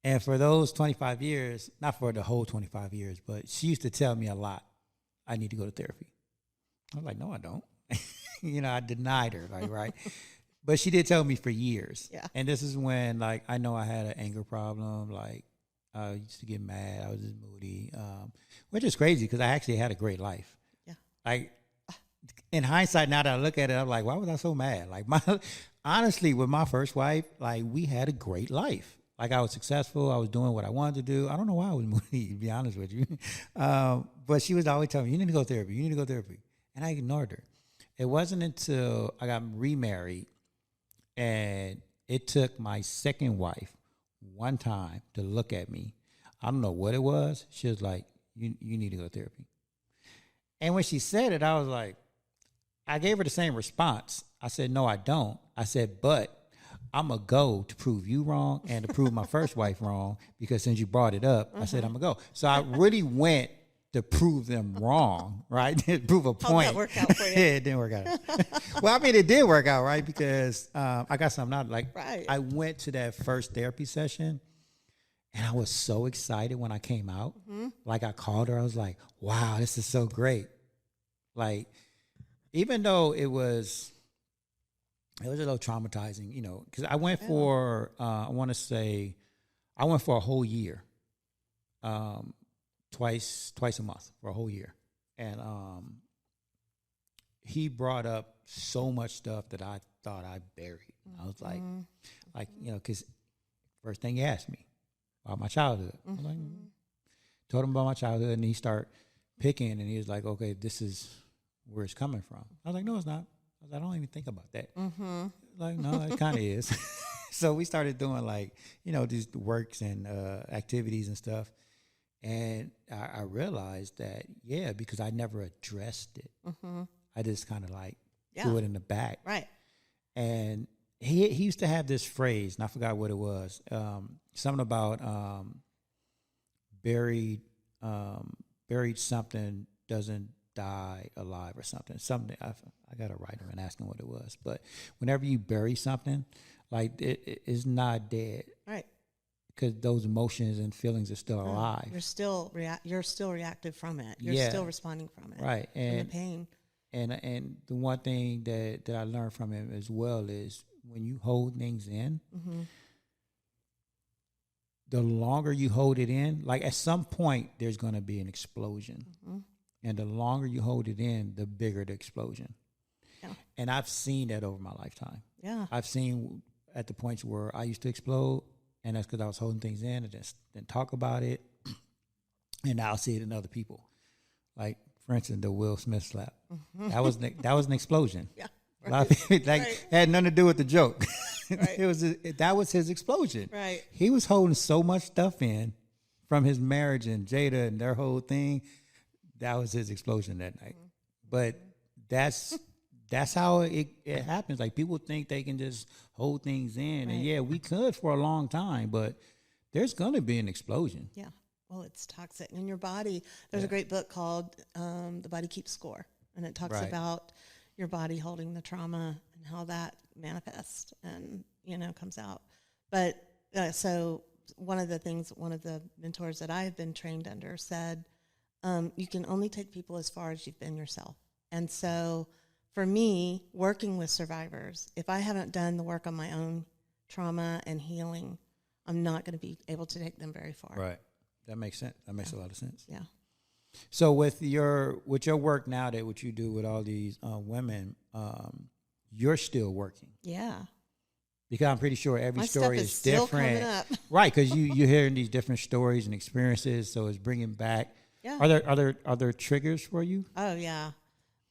And for those 25 years, not for the whole 25 years, but she used to tell me a lot, I need to go to therapy. I was like, no, I don't. You know, I denied her, like, right? But she did tell me for years. Yeah. And this is when, like, I know I had an anger problem. Like, I used to get mad. I was just moody, which is crazy because I actually had a great life. Yeah. Like, in hindsight, now that I look at it, I'm like, why was I so mad? Like, honestly, with my first wife, like, we had a great life. Like, I was successful. I was doing what I wanted to do. I don't know why I was moody, to be honest with you. But she was always telling me, you need to go to therapy. You need to go to therapy. And I ignored her. It wasn't until I got remarried and it took my second wife one time to look at me. I don't know what it was. She was like, you need to go to therapy. And when she said it, I was like, I gave her the same response. I said, no, I don't. I said, but I'm going to go to prove you wrong and to prove my first wife wrong, because since you brought it up, I said, I'm going to go. So I really went to prove them wrong, right? To prove a point. How'd that work out for you? It didn't work out. Well, I mean, it did work out, right? Because I got something out. Like, right. I went to that first therapy session, and I was so excited when I came out. Mm-hmm. Like, I called her. I was like, wow, this is so great. Like, even though it was a little traumatizing, you know, because I went for, I went for a whole year. Twice a month for a whole year. And he brought up so much stuff that I thought I buried. I was like, you know, because first thing he asked me about my childhood. I was like, told him about my childhood, and he started picking, and he was like, okay, this is where it's coming from. I was like, no, it's not. I was like, I don't even think about that. Like, no, it kind of is. So we started doing, like, you know, these works and activities and stuff. And I realized that, because I never addressed it. I just kind of like threw it in the back. Right. And he used to have this phrase, and I forgot what it was. Something about buried something doesn't die alive or something. Something I got to write him and ask him what it was. But whenever you bury something, like it is not dead. Right. Because those emotions and feelings are still alive. You're still reactive from it. You're still responding from it. Right. And from the pain. And the one thing that I learned from him as well is when you hold things in, the longer you hold it in, like at some point there's going to be an explosion. And the longer you hold it in, the bigger the explosion. Yeah. And I've seen that over my lifetime. Yeah. I've seen at the points where I used to explode, and that's because I was holding things in and just didn't talk about it. And now I see it in other people. Like, for instance, the Will Smith slap. That was an explosion. Yeah. Right. A lot of people, like, had nothing to do with the joke. Right. That was his explosion. Right. He was holding so much stuff in from his marriage and Jada and their whole thing. That was his explosion that night. But that's how it happens. Like, people think they can just hold things in. Right. And yeah, we could for a long time, but there's going to be an explosion. Yeah. Well, it's toxic in your body. There's a great book called The Body Keeps Score, and it talks Right. about your body holding the trauma and how that manifests and, comes out. But so one of the mentors that I have been trained under said, you can only take people as far as you've been yourself. And so for me, working with survivors, if I haven't done the work on my own trauma and healing, I'm not going to be able to take them very far. Right. That makes sense. That makes a lot of sense. Yeah. So with your work now, that what you do with all these women, you're still working. Yeah. Because I'm pretty sure every My story stuff is is still different. coming up. Right, because you're hearing these different stories and experiences, so it's bringing back. Yeah. Are there other triggers for you? Oh, yeah.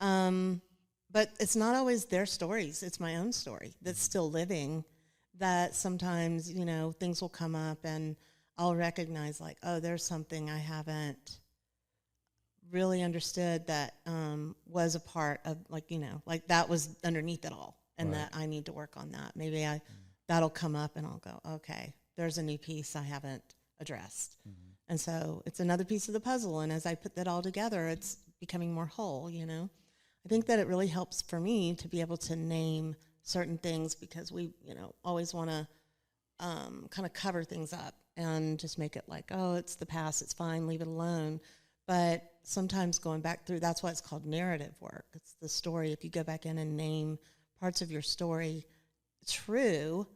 But it's not always their stories. It's my own story that's still living, that sometimes, things will come up and I'll recognize, like, oh, there's something I haven't really understood that was a part of, like that was underneath it all, and Right. that I need to work on that. Maybe that'll come up and I'll go, okay, there's a new piece I haven't addressed. And so it's another piece of the puzzle. And as I put that all together, it's becoming more whole, I think that it really helps for me to be able to name certain things, because we, always want to kind of cover things up and just make it like, oh, it's the past, it's fine, leave it alone. But sometimes going back through, that's why it's called narrative work. It's the story. If you go back in and name parts of your story true,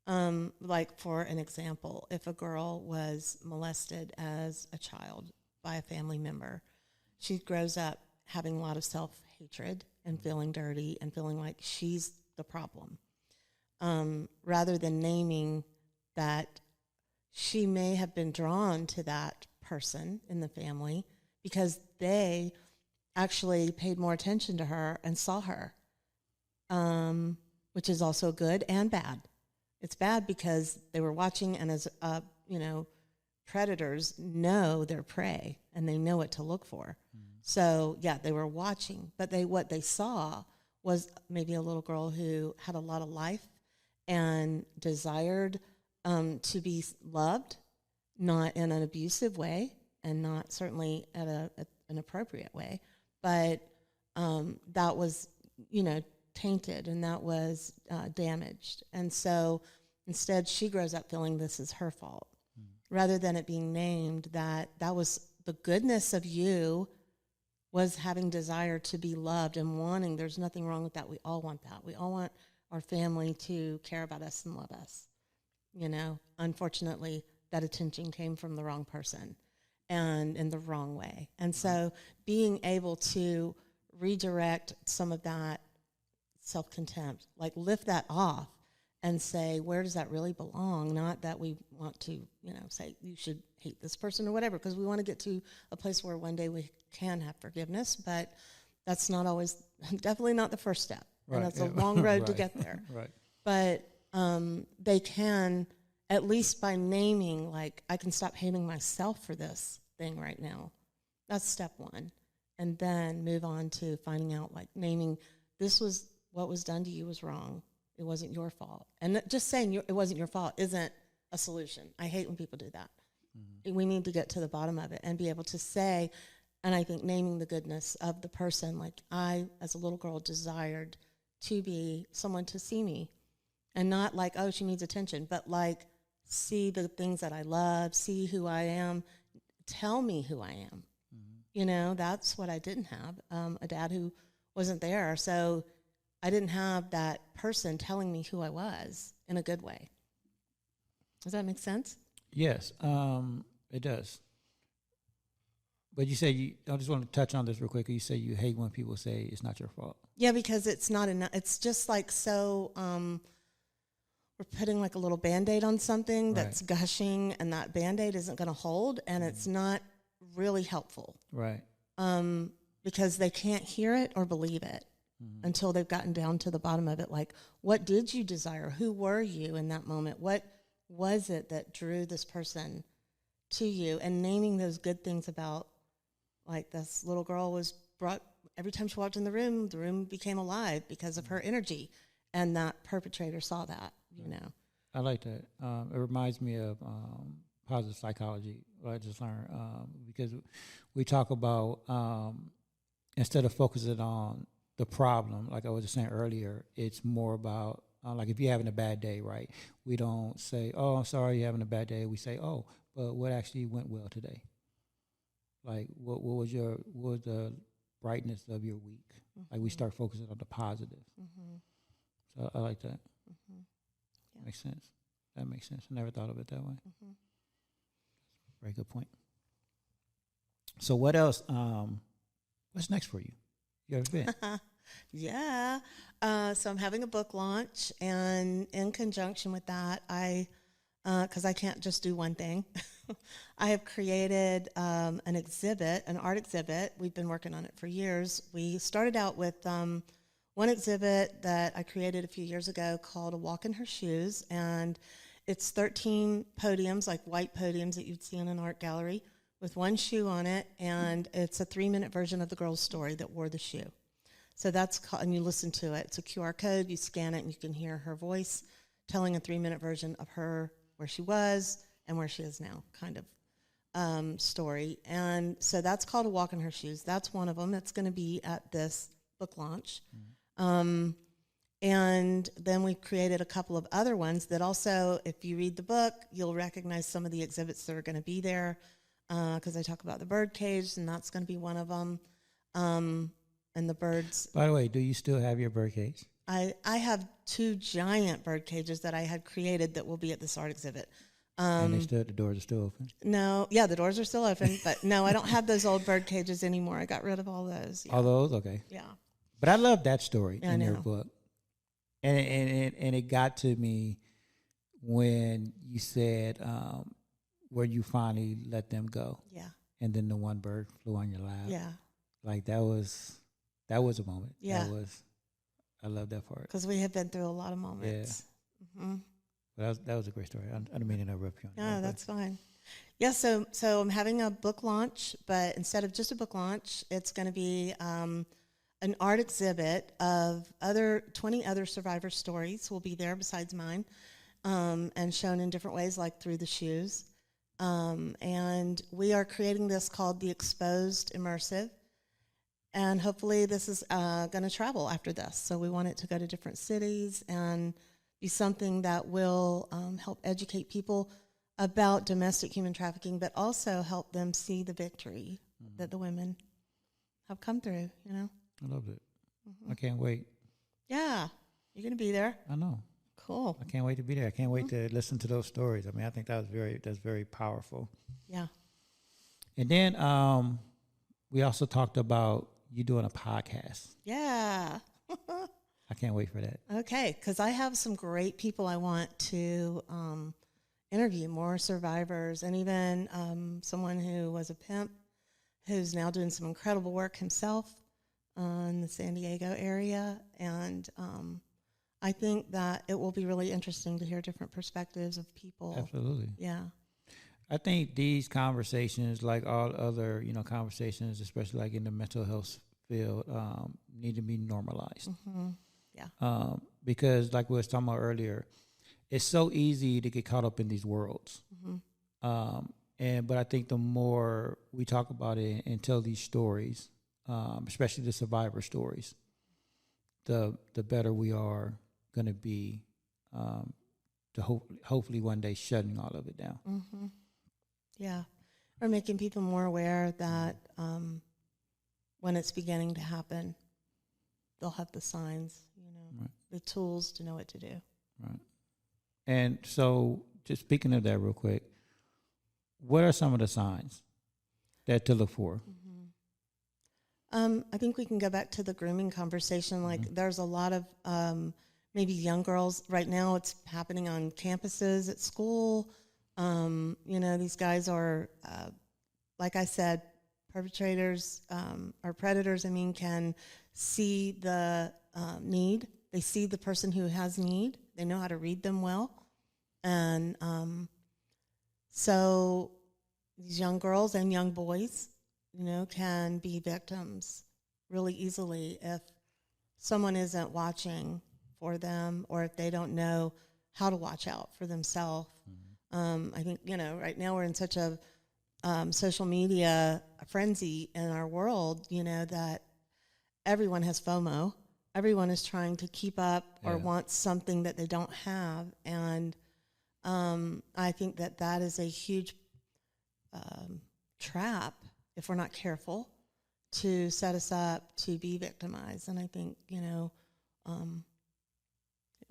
like for an example, if a girl was molested as a child by a family member, she grows up having a lot of self-hatred and feeling dirty and feeling like she's the problem. Rather than naming that she may have been drawn to that person in the family because they actually paid more attention to her and saw her, which is also good and bad. It's bad because they were watching, and as predators know their prey and they know what to look for. So yeah, they were watching, but what they saw was maybe a little girl who had a lot of life and desired to be loved, not in an abusive way and not certainly at an appropriate way, but that was, tainted, and that was damaged. And so instead she grows up feeling this is her fault, rather than it being named that was the goodness of you, was having desire to be loved and wanting. There's nothing wrong with that. We all want that. We all want our family to care about us and love us. Unfortunately, that attention came from the wrong person and in the wrong way. And so being able to redirect some of that self-contempt, like lift that off and say, where does that really belong? Not that we want to, say you should hate this person or whatever, because we want to get to a place where one day we can have forgiveness, but that's not always, definitely not the first step. Right. And it's a long road to get there. Right. But they can, at least by naming, like, I can stop hating myself for this thing right now. That's step one. And then move on to finding out, like, naming, this was what was done to you was wrong. It wasn't your fault. And just saying it wasn't your fault isn't a solution. I hate when people do that. Mm-hmm. We need to get to the bottom of it and be able to say, and I think naming the goodness of the person, like, I, as a little girl, desired to be someone to see me. And not like, oh, she needs attention, but like, see the things that I love, see who I am, tell me who I am. Mm-hmm. That's what I didn't have, a dad who wasn't there. So I didn't have that person telling me who I was in a good way. Does that make sense? Yes, it does. But you say I just want to touch on this real quick. You say you hate when people say it's not your fault. Yeah, because it's not enough. It's just like, so we're putting like a little Band-Aid on something that's gushing, and that Band-Aid isn't going to hold, and it's not really helpful. Right. Because they can't hear it or believe it. until they've gotten down to the bottom of it. Like, what did you desire? Who were you in that moment? What was it that drew this person to you? And naming those good things about, like, this little girl was brought, every time she walked in the room became alive because of her energy. And that perpetrator saw that, you know. I like that. It reminds me of positive psychology, what I just learned, because we talk about instead of focusing on the problem, like I was just saying earlier, it's more about, like if you're having a bad day, right? We don't say, oh, I'm sorry you're having a bad day. We say, oh, but what actually went well today? Like, what was the brightness of your week? Like, we start focusing on the positive. So I like that. Yeah. Makes sense. That makes sense. I never thought of it that way. Very good point. So what else? What's next for you? You have a bit. Yeah. So I'm having a book launch, and in conjunction with that, because I can't just do one thing, I have created an exhibit, an art exhibit. We've been working on it for years. We started out with one exhibit that I created a few years ago called A Walk in Her Shoes, and it's 13 podiums, like white podiums that you'd see in an art gallery, with one shoe on it, and it's a 3-minute version of the girl's story that wore the shoe. So that's called, and you listen to it. It's a QR code. You scan it, and you can hear her voice telling a 3-minute version of her, where she was and where she is now, kind of story. And so that's called A Walk in Her Shoes. That's one of them. That's going to be at this book launch. And then we've created a couple of other ones that also, if you read the book, you'll recognize some of the exhibits that are going to be there, because I talk about the bird cage, and that's going to be one of them. And the birds. By the way, do you still have your bird cage? I have 2 giant bird cages that I had created that will be at this art exhibit. And the doors are still open? No, yeah, the doors are still open, but no, I don't have those old bird cages anymore. I got rid of all those. Yeah. All those? Okay. Yeah. But I love that story Yeah, in your book. And it got to me when you said where you finally let them go. Yeah. And then the one bird flew on your lap. Yeah. Like that was a moment. Yeah. I love that part. Because we have been through a lot of moments. Yeah. But that was a great story. I don't mean to interrupt you. No, that's fine. Yeah, so I'm having a book launch, but instead of just a book launch, it's going to be an art exhibit of 20 other survivor stories will be there besides mine, and shown in different ways, like through the shoes. And we are creating this called the Exposed Immersive. And hopefully this is going to travel after this. So we want it to go to different cities and be something that will help educate people about domestic human trafficking, but also help them see the victory that the women have come through, you know? I love it. I can't wait. Yeah. You're going to be there? I know. Cool. I can't wait to be there. I can't wait to listen to those stories. I mean, I think that's very powerful. Yeah. And then we also talked about you doing a podcast. Yeah. I can't wait for that. Okay, because I have some great people I want to interview, more survivors, and even someone who was a pimp who's now doing some incredible work himself in the San Diego area. And I think that it will be really interesting to hear different perspectives of people. Absolutely. Yeah. I think these conversations, like all other, conversations, especially like in the mental health field, need to be normalized. Yeah. Because like we was talking about earlier, it's so easy to get caught up in these worlds. But I think the more we talk about it and tell these stories, especially the survivor stories, the better we are going to be to hopefully one day shutting all of it down. Yeah. Or making people more aware that when it's beginning to happen, they'll have the signs, the tools to know what to do. Right. And so just speaking of that real quick, what are some of the signs that to look for? I think we can go back to the grooming conversation. Like there's a lot of maybe young girls right now. It's happening on campuses at school. These guys are, like I said, perpetrators or predators, can see the need. They see the person who has need. They know how to read them well. And so these young girls and young boys, can be victims really easily if someone isn't watching for them, or if they don't know how to watch out for themselves. I think, right now we're in such a social media frenzy in our world, that everyone has FOMO. Everyone is trying to keep up or wants something that they don't have. And I think that is a huge trap, if we're not careful, to set us up to be victimized. And I think,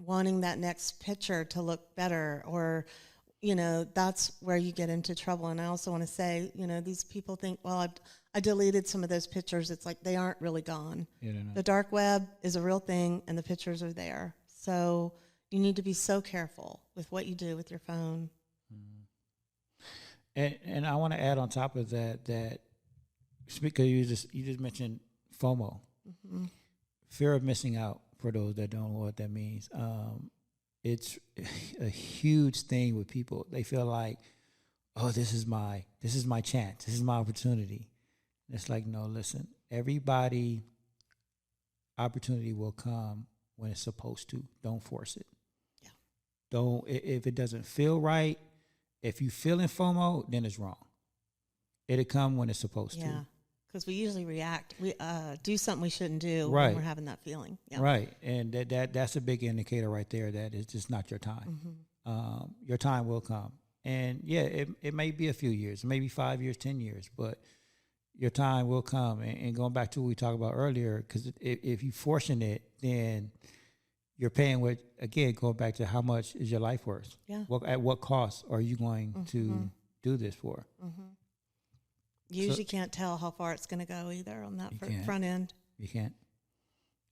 wanting that next picture to look better, or, that's where you get into trouble. And I also want to say, these people think, well, I deleted some of those pictures. It's like they aren't really gone. The dark web is a real thing, and the pictures are there. So you need to be so careful with what you do with your phone. And I want to add on top of that because you just mentioned FOMO, fear of missing out. For those that don't know what that means, it's a huge thing with people. They feel like, oh, this is my chance, this is my opportunity. And it's like, no, listen, everybody opportunity will come when it's supposed to. Don't force it. Yeah. Don't, if it doesn't feel right, if you feel in FOMO, then it's wrong. It'll come when it's supposed to. Yeah, because we usually react. We do something we shouldn't do Right. when we're having that feeling. Yeah. Right, and that's a big indicator right there that it's just not your time. Your time will come. And, yeah, it may be a few years, maybe 5 years, 10 years, but your time will come. And going back to what we talked about earlier, because if you're forcing it, then you're paying what, again, going back to how much is your life worth? Yeah. At what cost are you going to do this for? You usually can't tell how far it's going to go either on that front end. You can't.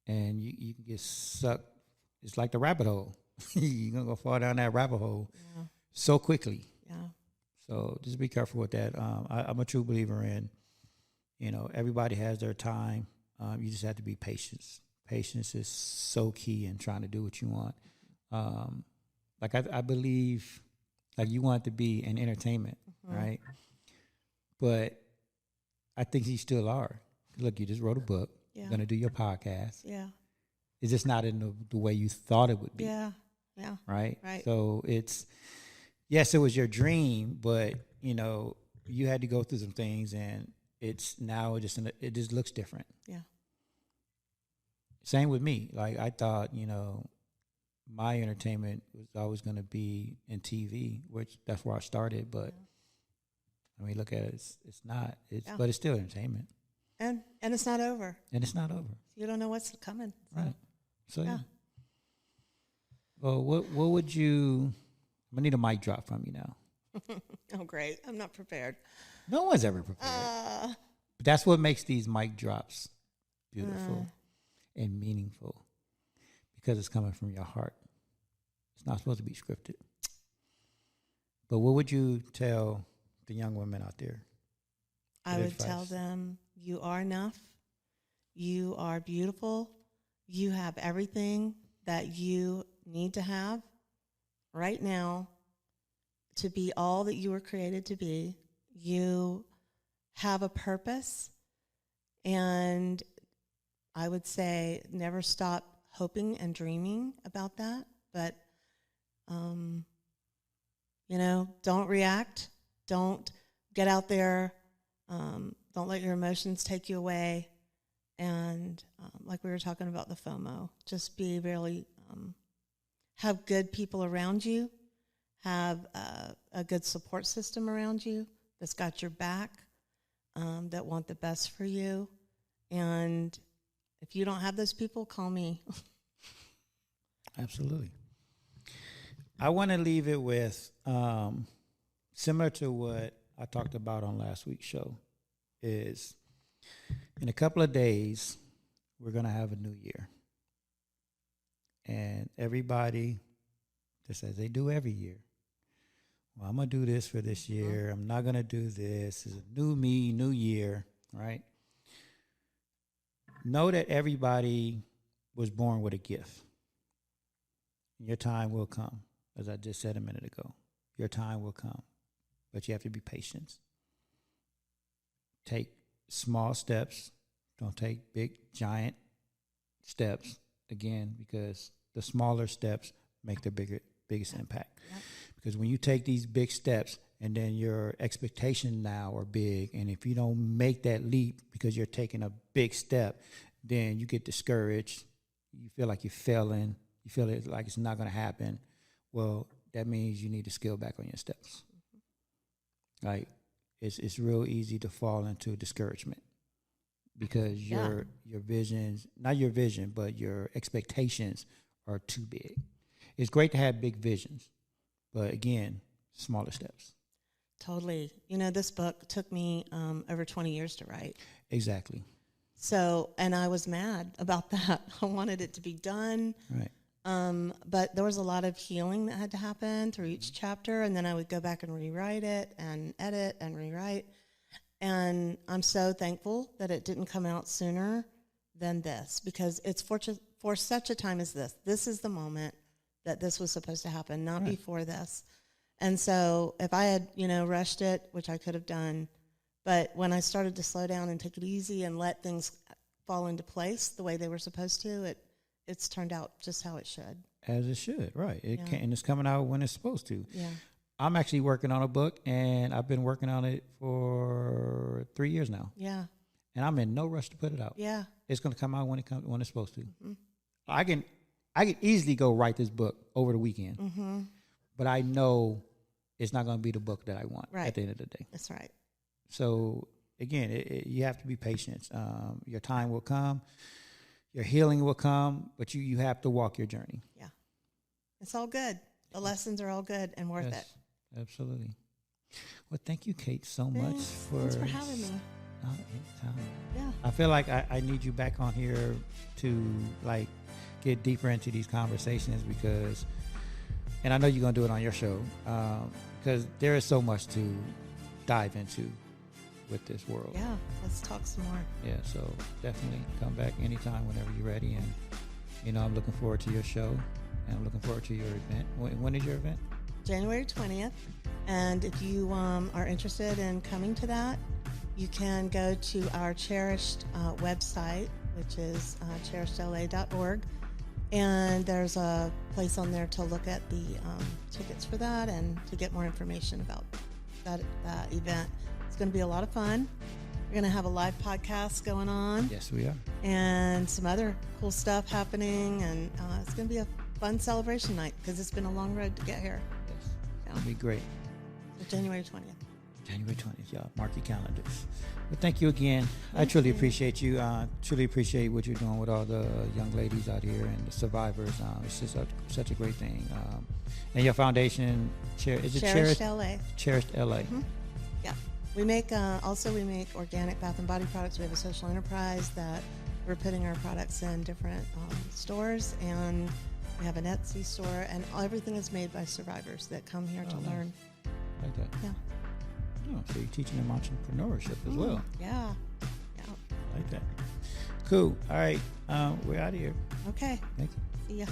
And you can get sucked. It's like the rabbit hole. You're going to go fall down that rabbit hole so quickly. Yeah. So just be careful with that. I'm a true believer in, everybody has their time. You just have to be patient. Patience is so key in trying to do what you want. I believe, you want it to be an entertainment, right? But I think you still are. Look, you just wrote a book. Yeah. You're going to do your podcast. Yeah. It's just not in the way you thought it would be. Yeah. Yeah. Right? Right. So yes, it was your dream, but, you had to go through some things, and it just looks different. Yeah. Same with me. I thought, my entertainment was always going to be in TV, which that's where I started. But I mean, look at it. It's not. But it's still entertainment. And it's not over. And it's not over. You don't know what's coming. So. Right. So yeah. Well, what would you? I need a mic drop from you now. Oh, great! I'm not prepared. No one's ever prepared. But that's what makes these mic drops beautiful and meaningful, because it's coming from your heart. It's not supposed to be scripted. But what would you tell the young women out there? I would tell them, you are enough. You are beautiful. You have everything that you need to have right now to be all that you were created to be. You have a purpose, and I would say never stop hoping and dreaming about that. But, don't react. Don't get out there. Don't let your emotions take you away. And like we were talking about the FOMO, just be really, have good people around you, have a good support system around you that's got your back, that want the best for you. And if you don't have those people, call me. Absolutely. I want to leave it with, similar to what I talked about on last week's show, is in a couple of days, we're going to have a new year. And everybody, just as they do every year, well, I'm going to do this for this year. I'm not going to do this. It's a new me, new year, right? know that everybody was born with a gift. Your time will come, as I just said a minute ago. Your time will come, but you have to be patient. Take small steps. Don't take big, giant steps, again, because the smaller steps make the biggest impact. Yep. Because when you take these big steps and then your expectations now are big, and if you don't make that leap because you're taking a big step, then you get discouraged. You feel like you're failing. You feel like it's not going to happen. Well, that means you need to scale back on your steps. Like, it's real easy to fall into discouragement because your visions, not your vision, but your expectations are too big. It's great to have big visions, but again, smaller steps. Totally. This book took me over 20 years to write. Exactly. So, and I was mad about that. I wanted it to be done. Right. But there was a lot of healing that had to happen through each chapter, and then I would go back and rewrite it and edit and rewrite. And I'm so thankful that it didn't come out sooner than this, because it's for such a time as this. This is the moment that this was supposed to happen, not before this. And so if I had, rushed it, which I could have done, but when I started to slow down and take it easy and let things fall into place the way they were supposed to, it's turned out just how it should. As it should, right. And it's coming out when it's supposed to. Yeah. I'm actually working on a book, and I've been working on it for 3 years now. Yeah. And I'm in no rush to put it out. Yeah. It's going to come out when it's supposed to. Mm-hmm. I can easily go write this book over the weekend, but I know it's not going to be the book that I want at the end of the day. That's right. So again, you have to be patient. Your time will come. Your healing will come, but you have to walk your journey. Yeah. It's all good. The lessons are all good and worth it. Absolutely. Well, thank you, Kate, so much Thanks for having me. Anytime. Yeah. I feel like I need you back on here to get deeper into these conversations because, and I know you're going to do it on your show, because there is so much to dive into with this world. Yeah, let's talk some more. Yeah, so definitely come back anytime whenever you're ready. And, I'm looking forward to your show, and I'm looking forward to your event. When is your event? January 20th. And if you are interested in coming to that, you can go to our Cherished website, which is cherishedla.org. And there's a place on there to look at the tickets for that and to get more information about that event. It's going to be a lot of fun. We're going to have a live podcast going on. Yes, we are. And some other cool stuff happening. And it's going to be a fun celebration night because it's been a long road to get here. Yes. It'll be great. So January 20th. January 20th, y'all. Mark your calendars. But thank you again. I truly appreciate you. Truly appreciate what you're doing with all the young ladies out here and the survivors. It's just such a great thing. And your foundation, is it Cherished LA? Cherished LA. Mm-hmm. Yeah. We make organic bath and body products. We have a social enterprise that we're putting our products in different stores, and we have an Etsy store, and everything is made by survivors that come here to learn. Like that. Yeah. Oh, so you're teaching them entrepreneurship as well. Yeah. Like that. Cool. All right. We're out of here. Okay. Thank you. See ya.